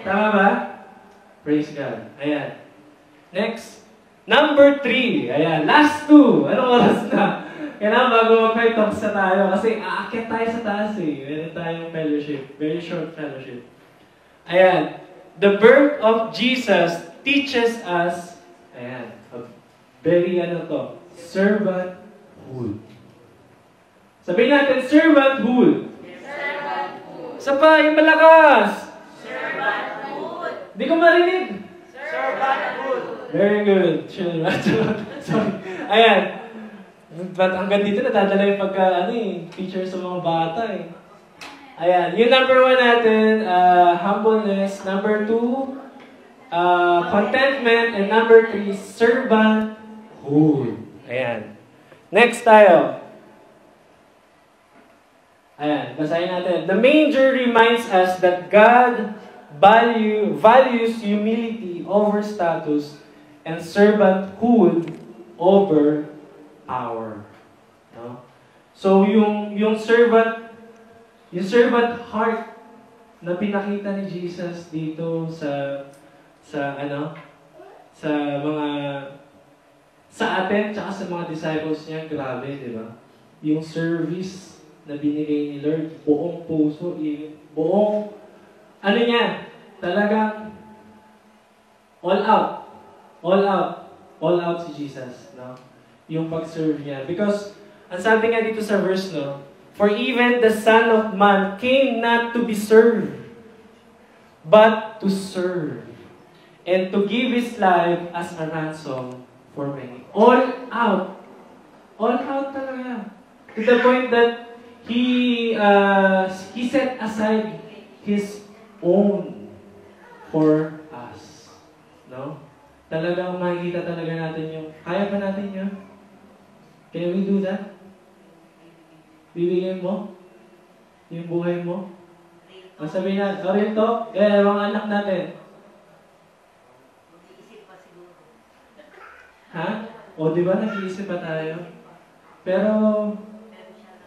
Tama ba? Praise God. Ayan. Next. Number 3. Ayan. Last 2. Anong oras na? Kailangan bago mag-fight talks na tayo. Kasi aakyat tayo sa taas eh. Meron tayong fellowship. Very short fellowship. Ayan. The birth of Jesus teaches us, ayan, very servanthood. Sabihin natin, servanthood. Servanthood. Isa pa, yung malakas. Servanthood. Hindi ko marinig. Servanthood. Very good. Sorry. Ayan. But hanggang dito natadala yung teacher sa mga bata eh. Ayan. Yung number 1 natin, humbleness. Number 2, contentment. And number 3, servanthood. Ayan. Next tayo. Ayan. Basahin natin. The manger reminds us that God values humility over status and servanthood over power. No? So yung servant heart na pinakita ni Jesus dito sa atin tsaka sa mga disciples niya, grabe, di ba? Yung service na binigay ni Lord, buong puso, buong talagang all out si Jesus, no? Yung pag-serve niya. Because, ang sabi nga dito sa verse, no? For even the Son of Man came not to be served, but to serve, and to give His life as a ransom for many. All out talaga. To the point that He set aside His own for us. No? Talagang makikita talaga natin yung, kaya ba natin yun? Can we do that? Bibigyan mo? Yung buhay mo? Masabihin na, ito, mga anak natin. Mag-iisip pa siguro. Ha? O, di ba nag-iisip pa tayo? Pero,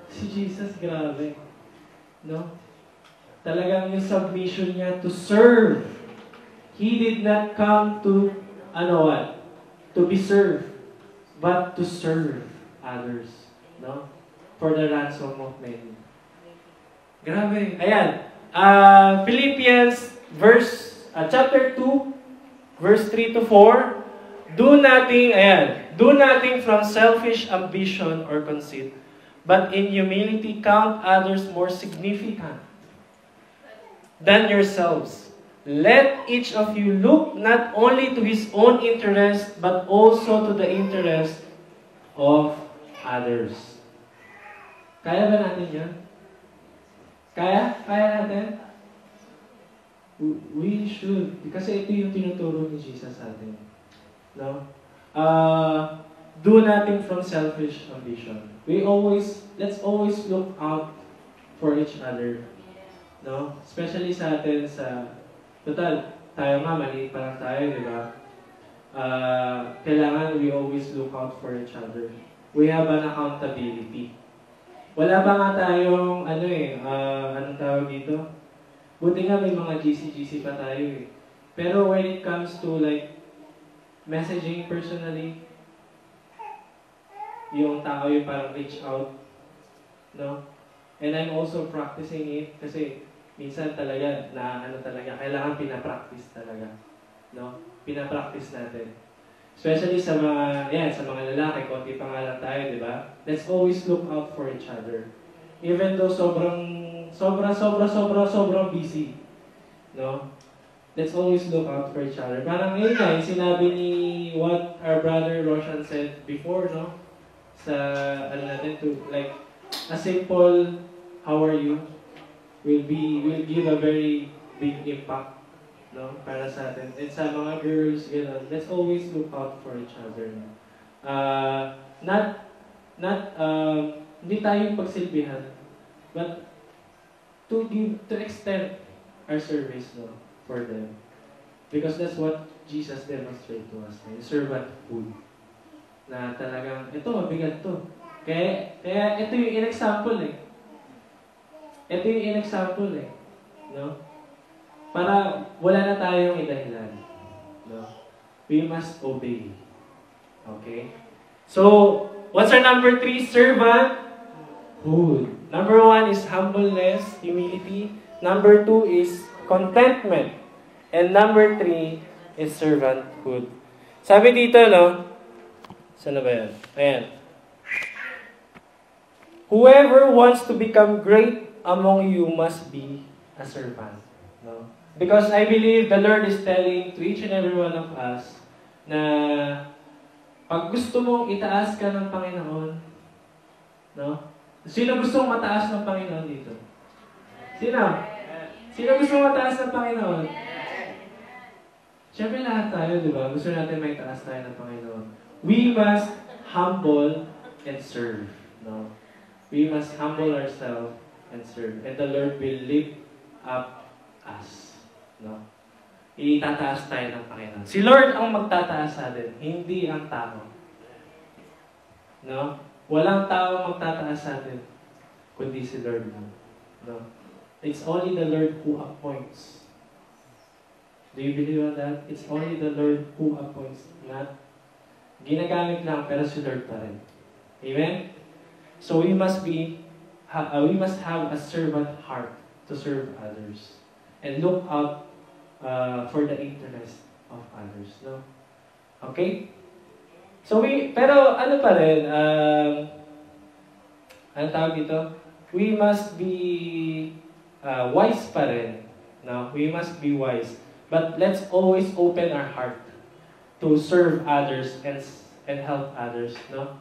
si Jesus, grabe. No? Talagang yung submission niya to serve. He did not come to, to be served, but to serve others. No? For the ransom of many. Grabe. Ayan. Philippians chapter 2, verse 3 to 4. Do nothing from selfish ambition or conceit, but in humility count others more significant than yourselves. Let each of you look not only to his own interest, but also to the interest of others. Kaya ba natin yan? Kaya? Kaya natin? We should. Kasi ito yung tinuturo ni Jesus sa atin. No? Do nothing from selfish ambition. Let's always look out for each other. No? Especially sa atin total, tayo nga, maliit pa lang tayo, di ba? Kailangan we always look out for each other. We have an accountability. Wala ba nga tayong, anong tawag dito? Buti nga may mga GC pa tayo eh. Pero when it comes to messaging personally, yung tao yung parang reach out, no? And I'm also practicing it kasi minsan talaga, kailangan pinapractice talaga, no? Pinapractice natin. Especially sa mga lalaki, konti pa nga lang tayo, di ba? Let's always look out for each other. Even though sobrang busy, no? let's always look out for each other. Parang yun nga, yung sinabi ni what our brother Roshan said before, no? Sa, ano natin, to, like, a simple, how are you? Will give a very big impact, no? Para sa atin. And sa mga girls, let's always look out for each other. No? Hindi tayong pagsilbihan, but to extend our service, no, for them. Because that's what Jesus demonstrated to us, yung servanthood. Na talagang, ito, mabigat to. Kaya ito yung in-example eh. Ito yung in-example eh. No? Para wala na tayong idahilan. No? We must obey. Okay? So, what's our number 3? Servanthood. Number 1 is humbleness, humility. Number 2 is contentment. And number 3 is servanthood. Sabi dito, no? Saan na ba yan? Ayan. Whoever wants to become great among you must be a servant. No? Because I believe the Lord is telling to each and every one of us na pag gusto mong itaas ka ng Panginoon, no? Sino gustong mataas ng Panginoon dito? Sino? Sino gustong mataas ng Panginoon? Siyempre lahat tayo, di ba? Gusto natin may taas tayo ng Panginoon. We must humble and serve. No? We must humble ourselves and serve. And the Lord will lift up us. No? Itataas tayo ng Panginoon. Si Lord ang magtataas sa atin, hindi ang tao. No? Walang tao magtataas sa atin, kundi si Lord. No? It's only the Lord who appoints. Do you believe on that? It's only the Lord who appoints. Not ginagamit lang, pero si Lord pa rin. Amen? So we must have a servant heart to serve others and look out for the interest of others. No? Okay? So pero ano pa rin, ano tawag dito? We must be wise pa rin. No? We must be wise. But let's always open our heart to serve others and help others. No?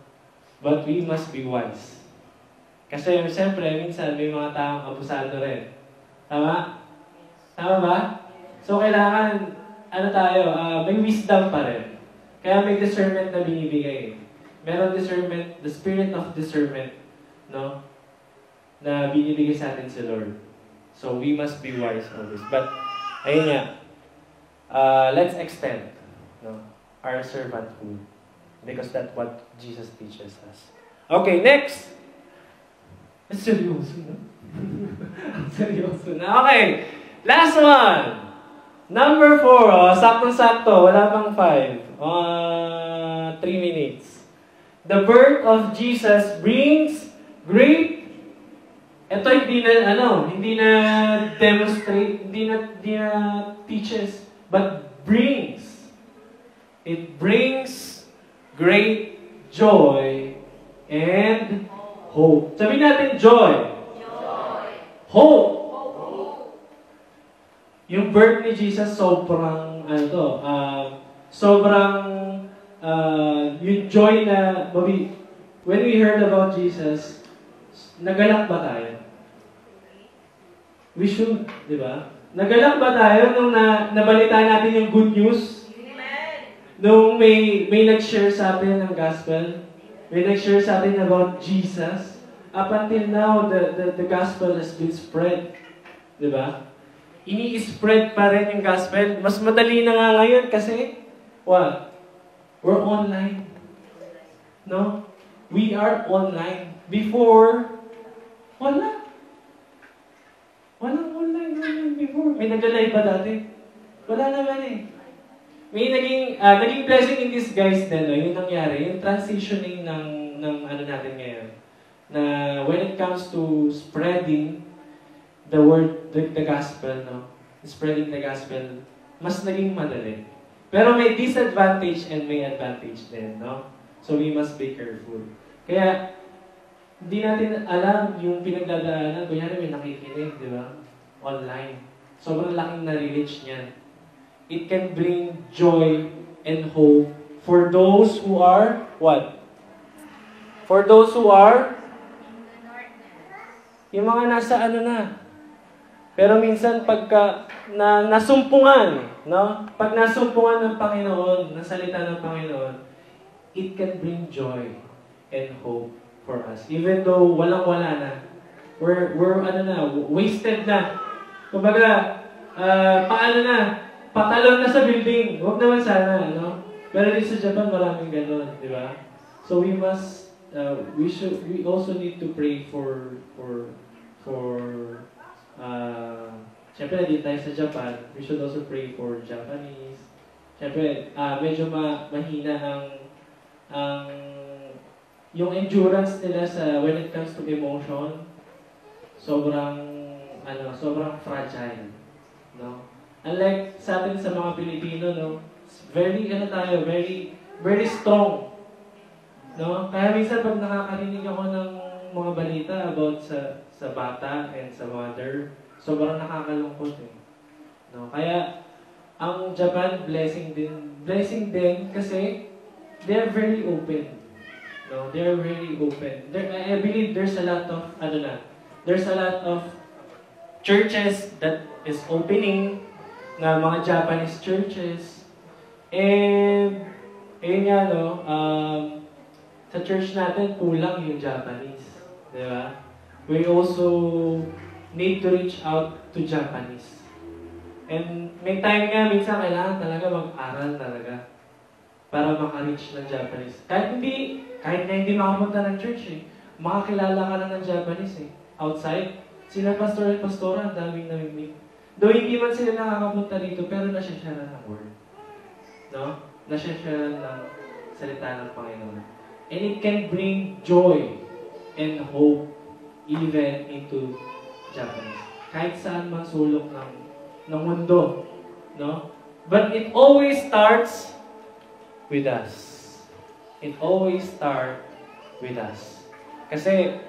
But we must be wise. Kasi siyempre, minsan may mga taong abusado rin. Tama? Tama ba? So kailangan, may wisdom pa rin. Kaya may discernment na binibigay. Meron discernment, the spirit of discernment, no? Na binibigay sa atin si Lord. So we must be wise always. But, ayun nga, let's extend, no, our servanthood. Because that's what Jesus teaches us. Okay, next! Seryoso na? Seryoso na. Okay, last one! Number 4, saktong-sakto, wala pang 5. 3 minutes. The birth of Jesus brings great. Ito hindi na demonstrate, hindi na teaches, but brings. It brings great joy and hope. Sabihin natin joy. Joy. Hope. Hope. Yung birth ni Jesus, sobrang, yung joy na, when we heard about Jesus, nagalak ba tayo? We should, di ba? Nagalak ba tayo nung nabalita natin yung good news? Amen. Nung may nag-share sa atin ng gospel? May nag-share sa atin about Jesus? Up until now, the gospel has been spread. Di ba? Ini-spread pa rin yung gospel. Mas madali na nga ngayon kasi, what? We're online. No? We are online. Before, wala. Walang online before. May nag-live ba dati? Wala naman eh. May naging blessing in disguise din, no? Yung nangyari, yung transitioning ng ano natin ngayon. Na when it comes to spreading the word, the gospel, no? Spreading the gospel, mas naging madali. Pero may disadvantage and may advantage din, no? So we must be careful. Kaya, hindi natin alam yung pinagdadaanan. Kunyari may nakikinig, di ba? Online. Sobrang laking na-reach niyan. it can bring joy and hope for those who are, what? For those who are, yung mga nasa ano na. Pero minsan pagka nasumpungan, no? Pag nasumpungan ng Panginoon, ng salita ng Panginoon, it can bring joy and hope for us. Even though walang-wala na. We're wasted na. Kumbaga, paano na? Patalon na sa building. Huwag naman sana, no? Pero dito sa Japan, maraming ganun, di ba? So we must, we also need to pray for siyempre, dito tayo sa Japan, we should also pray for Japanese. Siyempre, medyo mahina ang yung endurance nila when it comes to emotion, sobrang fragile, no? Unlike sa atin sa mga Pilipino, no? Very very strong, no? Kaya minsan pag nakakarinig ako ng mga balita about sa bata and sa mother, sobrang nakakalungkot eh. No? Kaya ang Japan blessing din kasi they're very open. No, they're very open. I believe there's a lot of churches that is opening na mga Japanese churches. And ayun nga, no, sa church natin kulang yung Japanese, di ba? We also need to reach out to Japanese. And may time nga minsan kailangan talaga mag-aral talaga para maka-reach ng Japanese. Kahit na hindi makapunta ng church eh. Makakilala ka na ng Japanese eh. Outside, sila pastor at pastora, ang daming namimig. Though hindi man sila nakakapunta dito, pero nasyasyaran ng word. No? Nasyasyaran ng salita ng Panginoon. And it can bring joy and hope even into Japanese. Kahit saan man sulok ng mundo. No? But it always starts with us. It always starts with us. Kasi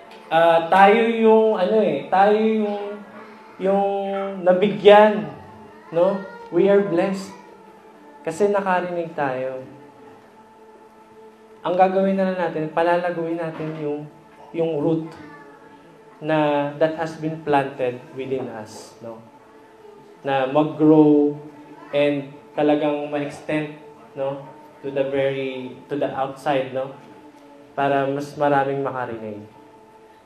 tayo yung nabigyan, no? We are blessed. Kasi nakarinig tayo. Ang gagawin na natin, palalaguin natin yung root that has been planted within us, no? Na mag-grow and talagang ma-extend, no? To the outside, no? Para mas maraming makarinig.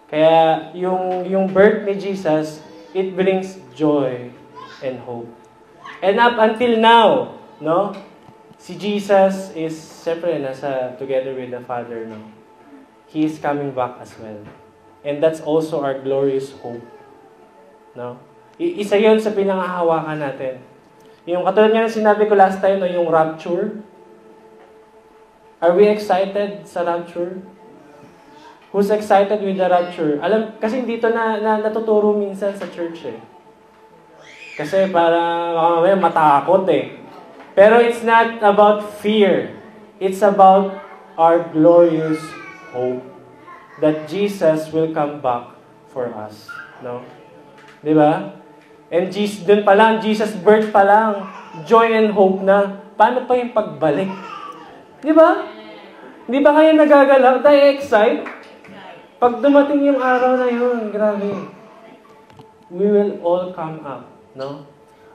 Kaya yung birth ni Jesus, it brings joy and hope. And up until now, no? Si Jesus is siyempre together with the Father, no? He is coming back as well. And that's also our glorious hope. No? Isa 'yon sa pinangahawakan natin. Yung katulad nga ng sinabi ko last time, no, yung rapture. Are we excited sa rapture? Who's excited with the rapture? Kasi dito na natuturo minsan sa church eh. Kasi para mamaya matakot eh. Pero it's not about fear. It's about our glorious hope that Jesus will come back for us. No? Di ba? And dun pa lang, Jesus' birth pa lang, joy and hope na. Paano pa yung pagbalik? Di ba? Di ba kayo nagagalaw? Tayo excite? Pag dumating yung araw na yun, grabe. We will all come up, no?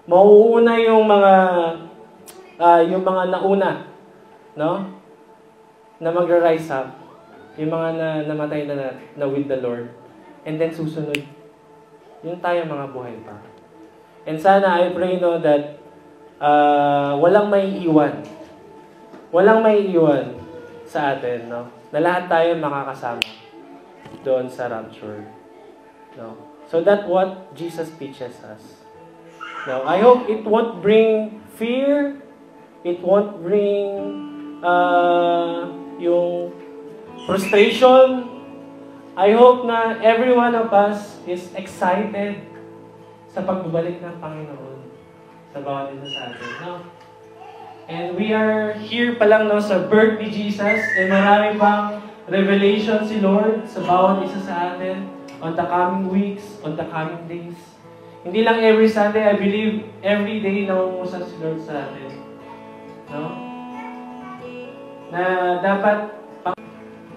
Mauuna yung mga nauna, no? Na mag-rise up. Yung mga namatay na with the Lord. And then susunod. Yun tayo mga buhay pa. And sana I pray, no, that walang maiiwan. Walang maiiwan sa atin, no? Na lahat tayo makakasama doon sa rapture. No? So that's what Jesus teaches us. No? I hope it won't bring fear. It won't bring yung frustration. I hope na every one of us is excited sa pagbabalik ng Panginoon sa bawat isa sa atin. No? And we are here pa lang, no, sa birth ni Jesus, and marami pang revelation si Lord sa bawat isa sa atin on the coming weeks, on the coming days. Hindi lang every Sunday, I believe every day na umusap si Lord sa atin. No? Na dapat,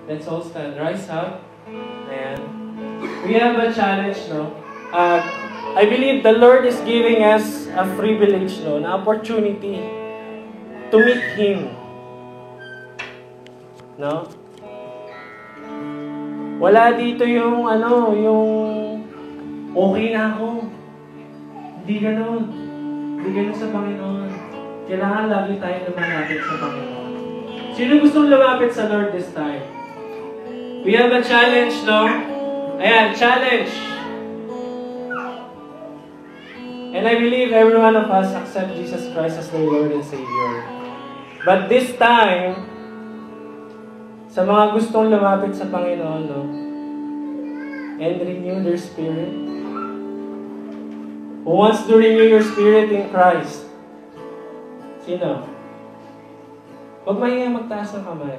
let's all stand, rise up. Ayan. We have a challenge, no? I believe the Lord is giving us a privilege, no? An opportunity to meet Him. No? Wala dito yung okay na ako. Hindi ganun. Hindi ganun sa Panginoon. Kailangan lagi tayo lumalapit sa Panginoon. Sino gustong lumapit sa Lord this time? We have a challenge, no? Ayan, challenge. And I believe every one of us accept Jesus Christ as their Lord and Savior. But this time, sa mga gustong lumapit sa Panginoon, no? And renew their spirit. Who wants to renew your spirit in Christ? Sino? Huwag mahiya magtaas ng kamay.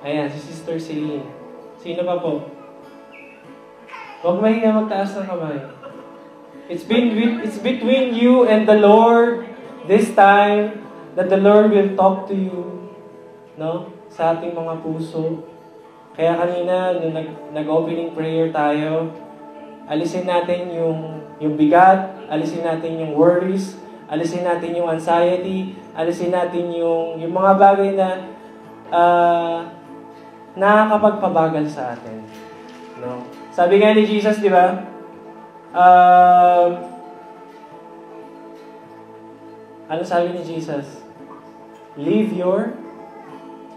Ayan, si Sister Celine. Sino pa po? Huwag mahiya magtaas ng kamay. It's between you and the Lord this time that the Lord will talk to you. No? Sa ating mga puso. Kaya kanina, nung nag-opening prayer tayo, alisin natin yung bigat, alisin natin yung worries, alisin natin yung anxiety, alisin natin yung mga bagay na nakakapagpabagal sa atin. No? Sabi nga ni Jesus, di ba? Ano sabi ni Jesus? Leave your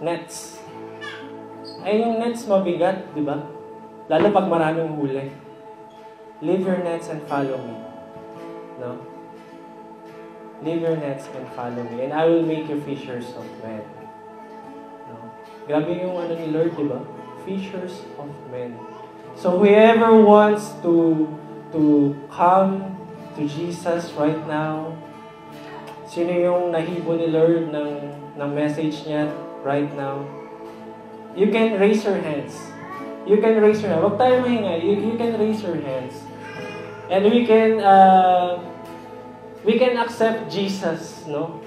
nets. Ay, yung nets mabigat, di ba? Lalo pag maraming huli. Leave your nets and follow me. No? Leave your nets and follow me, and I will make you fishers of men. No? Grabe yung ni Lord, di ba? Fishers of men. So whoever wants to come to Jesus right now, sino yung nahibo ni Lord ng message niya right now? You can raise your hands. You can raise your hands. Huwag tayo mahinga. You can raise your hands. And we can accept Jesus, no?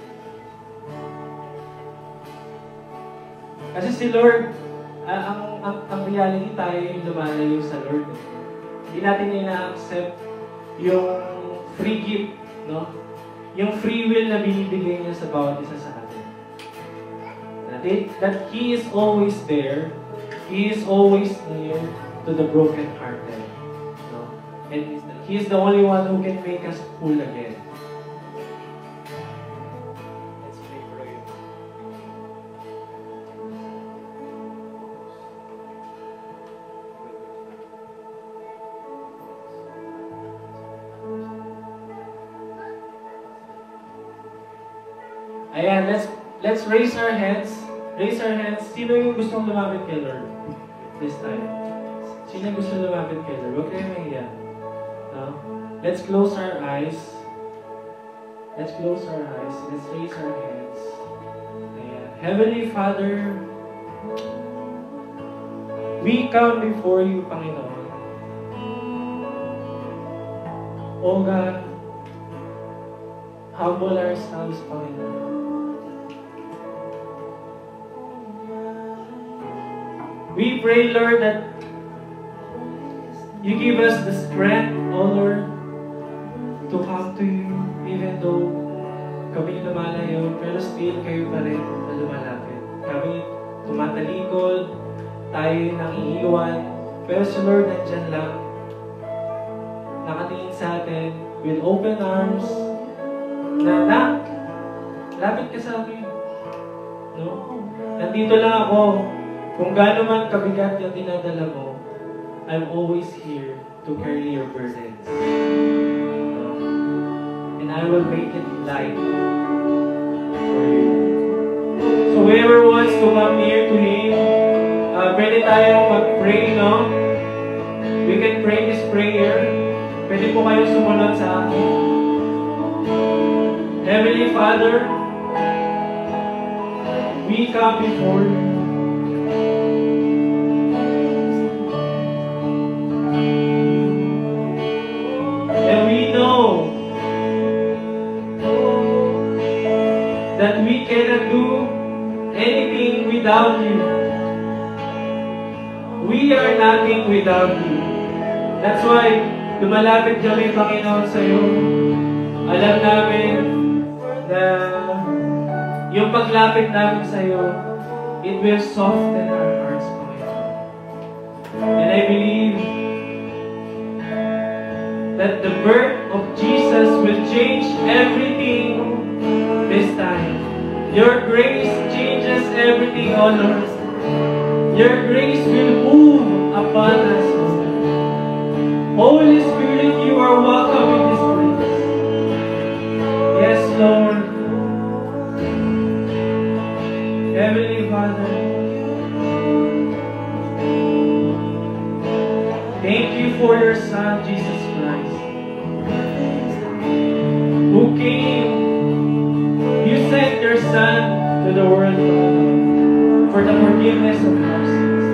Kasi si Lord, ang reality tayo yung lumalayo sa Lord. Hindi natin ina-accept yung free gift, no? Yung free will na binibigay niya sa bawat isa sa atin. That He is always there. He is always near to the broken-hearted. No? And He is the only one who can make us whole again. Let's pray for you. Ayan, let's raise our hands. Raise our hands. Sino yung gustong lumapit kay Lord this time? Sino yung gustong lumapit kay Lord? Huwag kayo mahiya. No? Let's close our eyes. Let's close our eyes. Let's raise our hands. Ayan. Heavenly Father, we come before you, Panginoon. O God, humble ourselves, Panginoon. We pray, Lord, that you give us the strength, O Lord, to come to you, even though kami lumalayo, pero still kayo pa rin na lumalapit. Kami tumatalikod, tayo nang iiwan, pero si Lord nandyan lang, nakatingin sa atin, with open arms, na, lapit ka sa akin. No? Nandito lang ako. Kung gaano man kabigat yung dinadala mo, I'm always here to carry your burdens. And I will make it light for you. So whoever wants to come near to Him, pwede tayong mag-pray, no? We can pray this prayer. Pwede po kayo sumunod sa akin. Heavenly Father, we come before you. And we know without you. We are nothing without you. That's why, lumalapit kami, Panginoon, sa iyo. Alam namin na yung paglapit namin sa iyo, it will soften our hearts, Panginoon. And I believe that the birth of Jesus will change everything this time. Your grace changes everything, O Lord. Your grace will move upon us, Lord. Holy Spirit, you are welcome in this place. Yes, Lord. Heavenly Father, thank you for your Son, Jesus Christ, who came. You sent your Son to the world, for the forgiveness of our sins.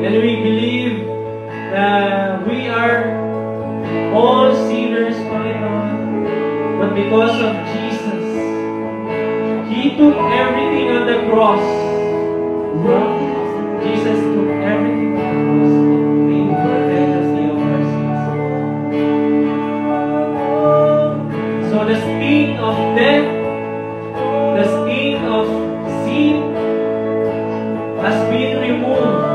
And we believe that we are all sinners, Panginoon, but because of Jesus, He took everything on the cross. Jesus took everything on the cross and paid for the penalty of our sins. So the sting of death, the sting of sin has been removed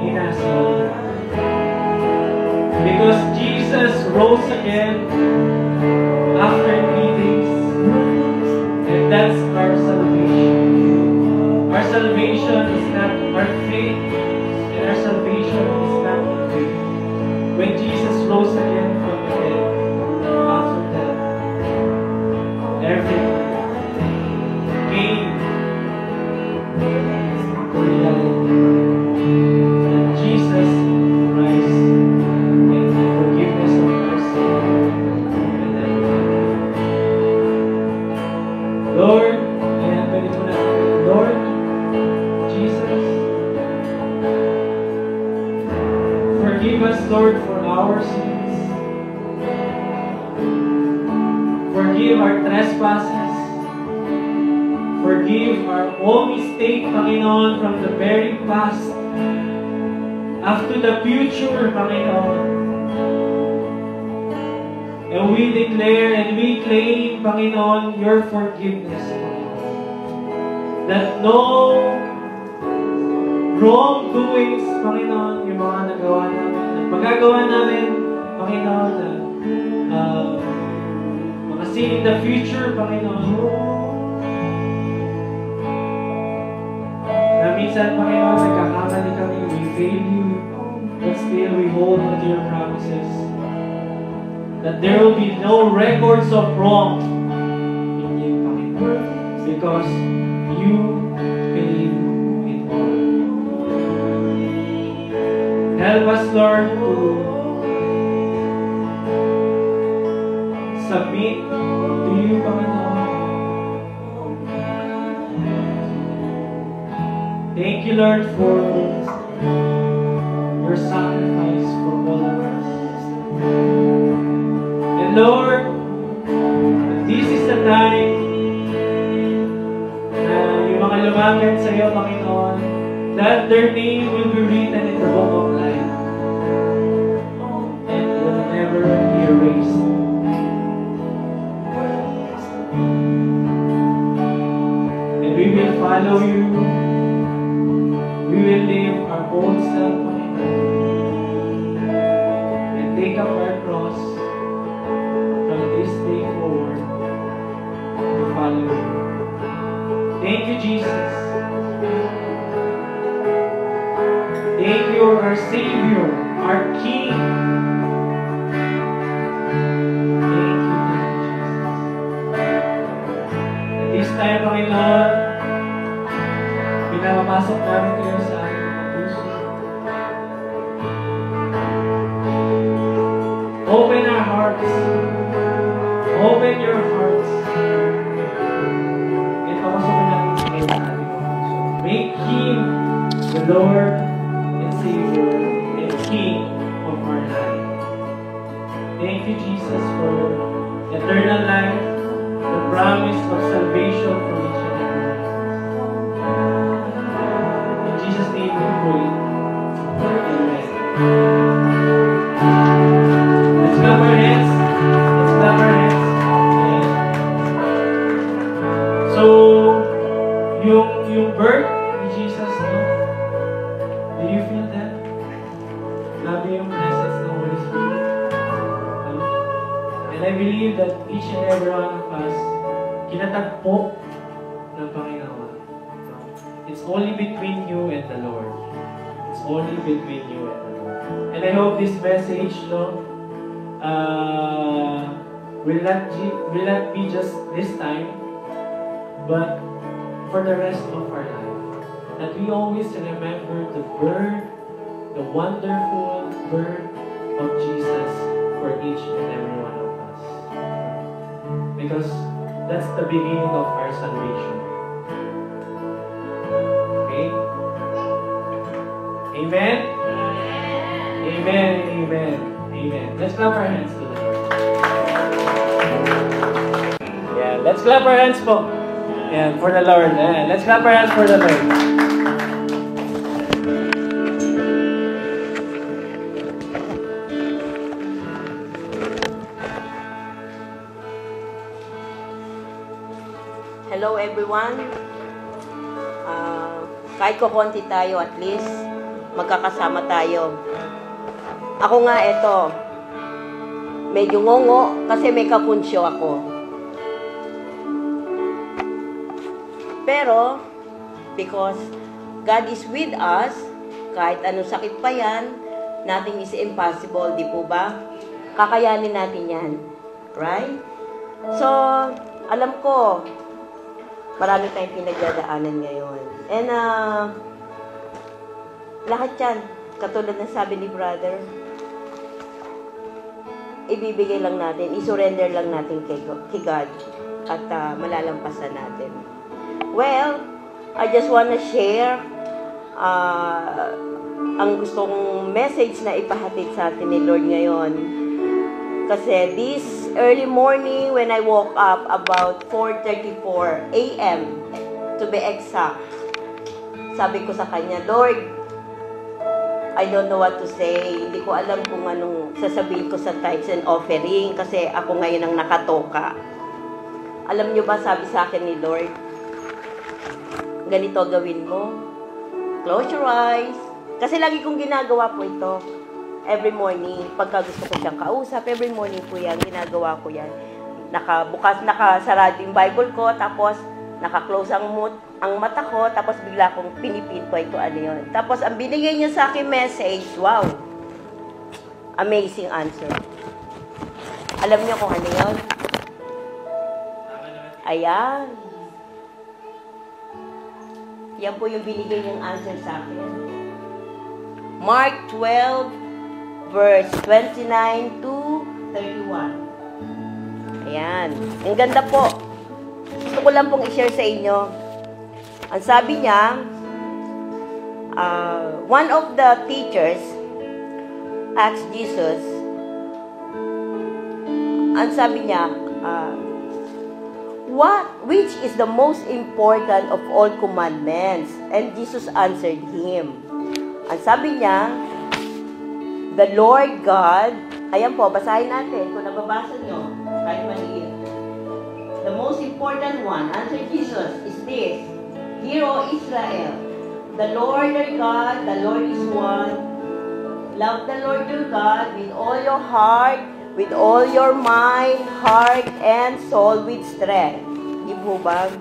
in us, Lord. Because Jesus rose again after 3 days. And that's our salvation. Our salvation is not our faith, and our salvation is not our faith. When Jesus rose again from the dead, after that, everything came to reality. And Jesus Christ and the forgiveness of our sin and everything. Lord, ayan, pwede mo na. Lord, Jesus, forgive us, Lord, for our sins. Forgive our trespasses. Forgive our own mistake, Panginoon, from the very past up to the future, Panginoon. And we declare and we claim, Panginoon, your forgiveness, Panginoon. That no wrongdoings, Panginoon, yung mga nagawa namin, at magagawa namin, Panginoon, mga sin in the future, Panginoon, na minsan, Panginoon, nagkakamali kami, we fail you, but still we hold on to your promises. That there will be no records of wrong in you, Panginoon, because you paid it all. Help us, Lord, to submit to you, Panginoon. Thank you, Lord, for your sacrifice for all of us. And Lord, this is the time na yung mga lumapit sa iyo, Panginoon, that their name will be written in the book of life and will never be erased. And we will follow you. We will live our own self, Panginoon, and take up our cross from this day forward to follow you. Thank you, Jesus. Thank you, our Savior, our King. Thank you, Jesus. At this time, Panginoon, pinapapasok namin kayo sa aming mga puso. Open our hearts. Open your hearts. And papasokin natin sa kayo sa aming mga puso. Make Him the Lord and Savior and King of our life. Thank you, Jesus, for eternal life, the promise of salvation for each and every one. yung birth ni Jesus, no? Do you feel that? Grabe yung presence ng Holy Spirit. No? And I believe that each and every one of us, kinatagpo ng Panginoon. No? It's only between you and the Lord. It's only between you and the Lord. And I hope this message, no, will not be just this time, but for the rest of our life. That we always remember the birth, the wonderful birth of Jesus for each and every one of us. Because that's the beginning of our salvation. Okay? Amen? Amen, amen, amen. Let's clap our hands to the Lord. Yeah, let's clap our hands po. Yeah, for the Lord. Yeah, let's clap our hands for the Lord. Hello everyone. Kahit kukunti tayo, at least magkakasama tayo. Ako nga ito, medyo ngongo kasi may kapunsyo ako. Pero, because God is with us, kahit anong sakit pa yan, nothing is impossible, di po ba? Kakayanin natin yan. Right? So, alam ko, marami tayong pinagdadaanan ngayon. And, lahat yan, katulad ng sabi ni brother, ibibigay lang natin, isurrender lang natin kay God, at malalampasan natin. Well, I just wanna share ang gustong message na ipahatid sa atin ni Lord ngayon. Kasi this early morning when I woke up about 4:34 a.m. to be exact, sabi ko sa Kanya, Lord, I don't know what to say. Hindi ko alam kung anong sasabihin ko sa tithes and offering kasi ako ngayon ang nakatoka. Alam niyo ba, sabi sa akin ni Lord, ganito gawin mo. Close your eyes. Kasi lagi kong ginagawa po ito. Every morning, pagka gusto ko siyang kausap, every morning po yan, ginagawa ko yan. Nakasarado yung Bible ko, tapos naka-close ang mata ko, tapos bigla kong pinipinpoint ko ano yun. Tapos ang binigay niya sa akin message, wow! Amazing answer. Alam niyo kung ano yun? Ayan. Yan po yung binigay niyang answer sa akin. Mark 12, verse 29 to 31. Ayan. Ang ganda po. Gusto ko lang pong i-share sa inyo. Ang sabi niya, one of the teachers asked Jesus, ang sabi niya, which is the most important of all commandments? And Jesus answered him. Ang sabi niya, the Lord God, ayan po, basahin natin kung nababasa nyo, kahit maliit. The most important one, answered Jesus, is this, Hear, O Israel, the Lord our God, the Lord is one. Love the Lord your God with all your heart, with all your mind, heart, and soul with strength. Di po ba?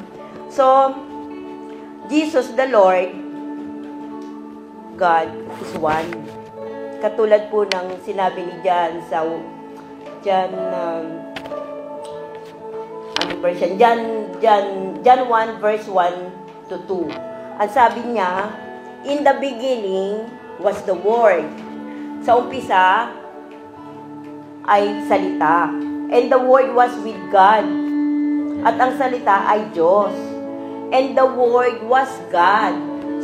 So, Jesus the Lord, God is one. Katulad po ng sinabi ni John sa John 1 verse 1 to 2. Ang sabi niya, in the beginning was the Word. Sa umpisa ay salita. And the Word was with God. At ang salita ay Diyos. And the Word was God.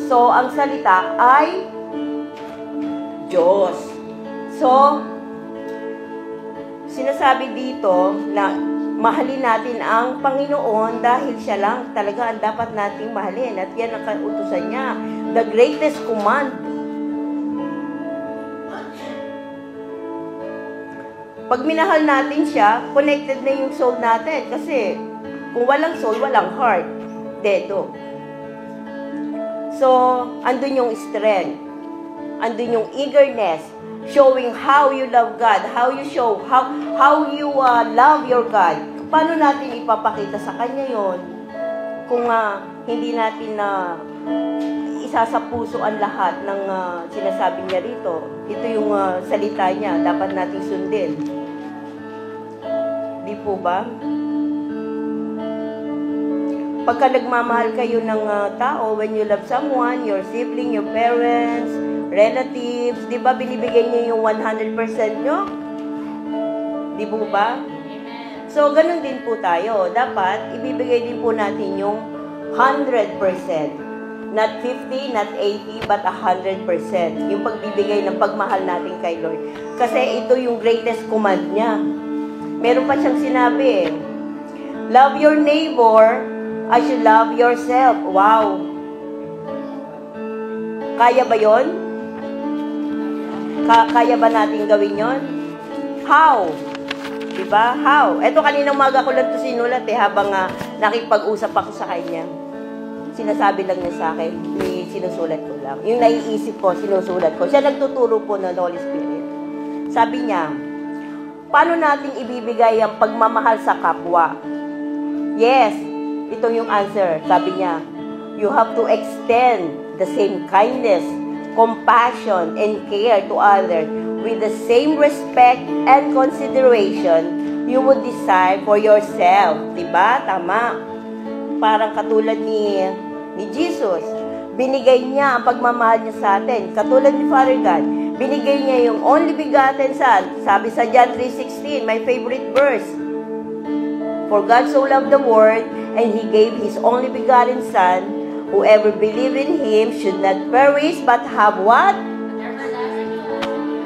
So, ang salita ay Diyos. So, sinasabi dito na mahalin natin ang Panginoon dahil siya lang talaga ang dapat nating mahalin. At yan ang kautusan niya. The greatest command. Pag minahal natin siya, connected na yung soul natin. Kasi kung walang soul, walang heart. Dedo. So, andun yung strength. Andun yung eagerness. Showing how you love God. How you show, how you love your God. Paano natin ipapakita sa Kanya yon? Kung hindi natin isa sa puso ang lahat ng sinasabi niya rito. Ito yung salita niya. Dapat nating sundin. Di po ba? Pagka nagmamahal kayo ng tao, when you love someone, your sibling, your parents, relatives, di ba binibigay niyo yung 100% nyo? Di po ba? So, ganun din po tayo. Dapat, ibibigay din po natin yung 100%. Not 50, not 80, but 100%. Yung pagbibigay ng pagmahal natin kay Lord. Kasi ito yung greatest command niya. Meron pa siyang sinabi love your neighbor as you love yourself. Wow! Kaya ba yon? Kaya ba natin gawin yon? How? Diba? How? Eto kanina umaga ko lang ito sinulat habang nakipag-usap ako sa kanya. Sinasabi lang niya sa akin, sinusulat ko lang. Yung naiisip ko, sinusulat ko. Siya nagtuturo po ng Holy Spirit. Sabi niya, paano natin ibibigay ang pagmamahal sa kapwa? Yes, ito yung answer. Sabi niya, you have to extend the same kindness, compassion, and care to others with the same respect and consideration you would desire for yourself. Diba? Tama. Parang katulad ni Jesus. Binigay niya ang pagmamahal niya sa atin. Katulad ni Father God. Binigay niya yung only begotten Son. Sabi sa John 3:16, my favorite verse. For God so loved the world, and He gave His only begotten Son. Whoever believe in Him should not perish, but have what?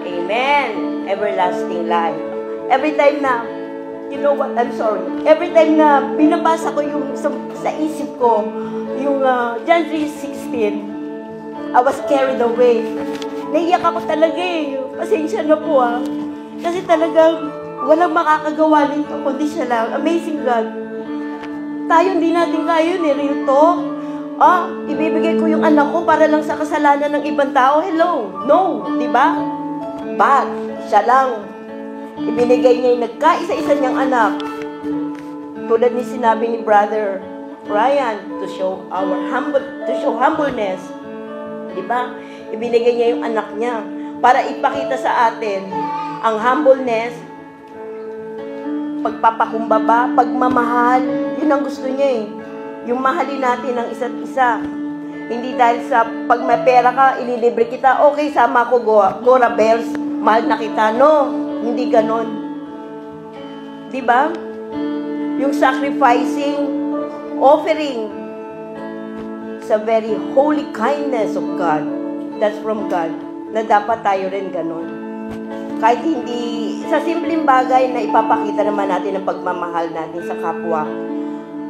Amen. Everlasting life. Every time na, you know what, I'm sorry. Every time na binabasa ko yung sa isip ko, yung John 3:16, I was carried away. Naiyak ako talaga eh. Pasensya na po Kasi talagang walang makakagawa nito kundi siya lang. Amazing God. Tayo hindi natin kaya yun real talk. Ibibigay ko yung anak ko para lang sa kasalanan ng ibang tao. Hello. No. Diba? But, siya lang. Ibinigay niya yung nagkaisa-isa niyang anak. Tulad ni sinabi ni Brother Ryan, to show humbleness. Diba? Ibinigay niya yung anak niya para ipakita sa atin ang humbleness, pagpapakumbaba, pagmamahal. Yun ang gusto niya Yung mahalin natin ang isa't isa. Hindi dahil sa pag may pera ka, ililibre kita, okay, sama ko, go Rebels, mahal na kita. No, hindi ganon. Diba? Yung sacrificing, offering, sa very holy kindness of God. That's from God. Na dapat tayo rin ganon. Kahit hindi, sa simpleng bagay na ipapakita naman natin ang pagmamahal natin sa kapwa.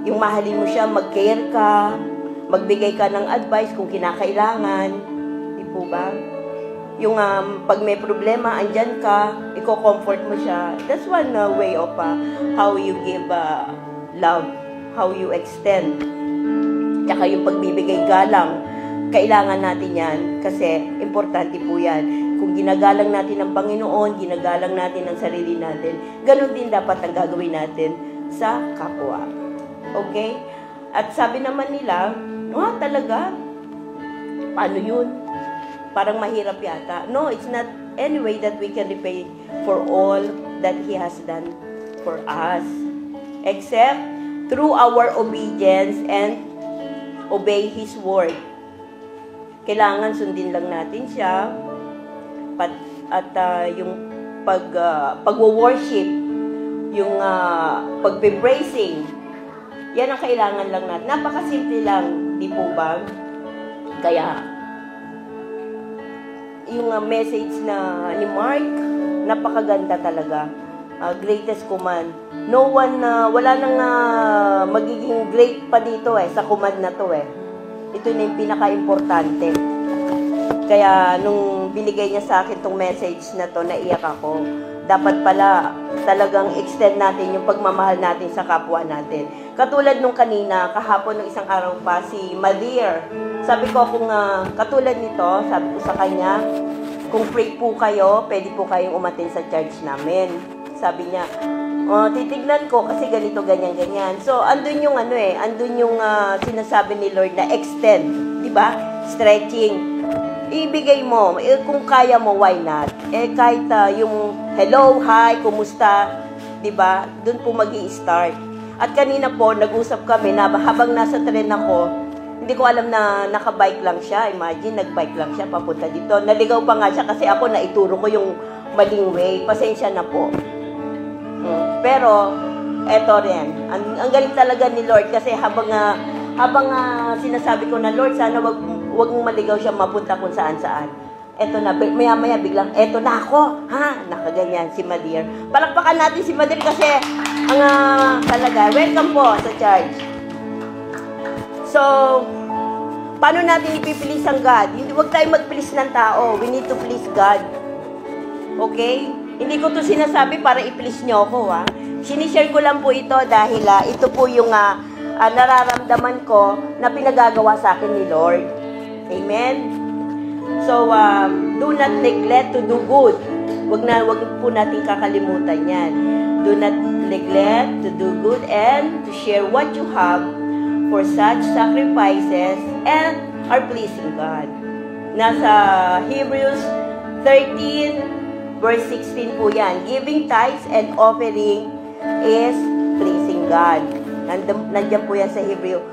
Yung mahalin mo siya, mag-care ka, magbigay ka ng advice kung kinakailangan. Di po ba? Yung pag may problema, andyan ka, i-comfort mo siya. That's one way of how you give love, how you extend. Tsaka yung pagbibigay galang, kailangan natin yan kasi importante po yan. Kung ginagalang natin ang Panginoon, ginagalang natin ang sarili natin, ganun din dapat ang gagawin natin sa kapwa. Okay? At sabi naman nila, talaga? Paano yun? Parang mahirap yata. No, it's not any way that we can repay for all that He has done for us. Except through our obedience and obey His word. Kailangan sundin lang natin siya. At yung pag-worship, yung pag-praising, yan ang kailangan lang natin. Napakasimple lang, di po ba? Kaya, yung message ni Mark, napakaganda talaga. Greatest command. No one, wala nang magiging great pa dito sa command na to Ito na yung pinaka-importante. Kaya, nung binigay niya sa akin tong message na to, naiyak ako. dapat pala talagang extend natin yung pagmamahal natin sa kapwa natin. Katulad nung kanina, kahapon ng isang araw pa, si Madir. Sabi ko kung katulad nito, sabi ko sa kanya, kung free po kayo, pwede po kayong umattend sa church namin. Sabi niya, titignan ko kasi ganito, ganyan, ganyan. So, andun yung andun yung sinasabi ni Lord na extend, di ba? Stretching. Ibigay mo, kung kaya mo, why not? Kahit yung hello, hi, kumusta, di ba? Doon po magi-start. At kanina po, nag-usap kami na habang nasa tren ako, hindi ko alam na nakabike lang siya. Imagine, nagbike lang siya papunta dito. Naligaw pa nga siya kasi ako naituro ko yung maling way. Pasensya na po. Pero, eto rin. Ang galing talaga ni Lord kasi habang sinasabi ko na, Lord, sana wag mong maligaw siya mapunta kung saan-saan. Eto na, maya-maya biglang, eto na ako, ha? Nakaganyan, si Madir. Palakpakan natin si Madir kasi, talaga, welcome po sa church. So, paano natin ipipilis ang God? Hindi, wag tayo magpilis ng tao. We need to please God. Okay? Hindi ko to sinasabi para i-please nyo ako, ha? Sinishare ko lang po ito dahil ito po yung nararamdaman ko na pinagagawa sa akin ni Lord. Amen? So, do not neglect to do good. Wag po natin kakalimutan yan. Do not neglect to do good and to share what you have, for such sacrifices and are pleasing God. Nasa Hebrews 13, verse 16 po yan. Giving tithes and offering is pleasing God. Nandiyan po yan sa Hebrews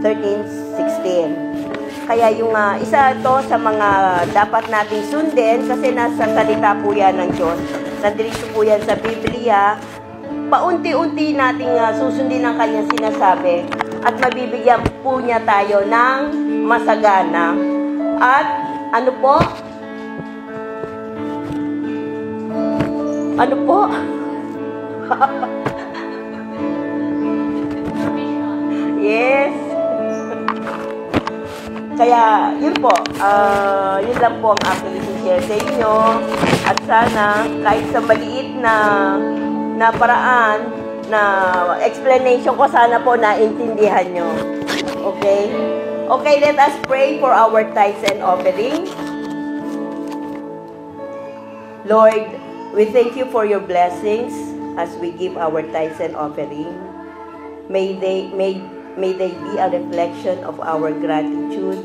13:16. Kaya yung isa to sa mga dapat nating sundin kasi nasa salita po yan ng Diyos. Nandito po yan sa Biblia. Paunti-unti nating susundin ang kanyang sinasabi at mabibigyan po niya tayo ng masagana. At ano po? Ano po? Yes. Kaya, yun po. Yun lang po ang aking i-share sa inyo. At sana, kahit sa maliit na paraan, na explanation ko, sana po naintindihan nyo. Okay? Okay, let us pray for our tithes and offering. Lord, we thank you for your blessings as we give our tithes and offering. May they be a reflection of our gratitude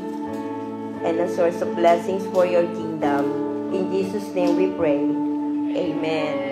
and a source of blessings for your kingdom. In Jesus' name we pray. Amen.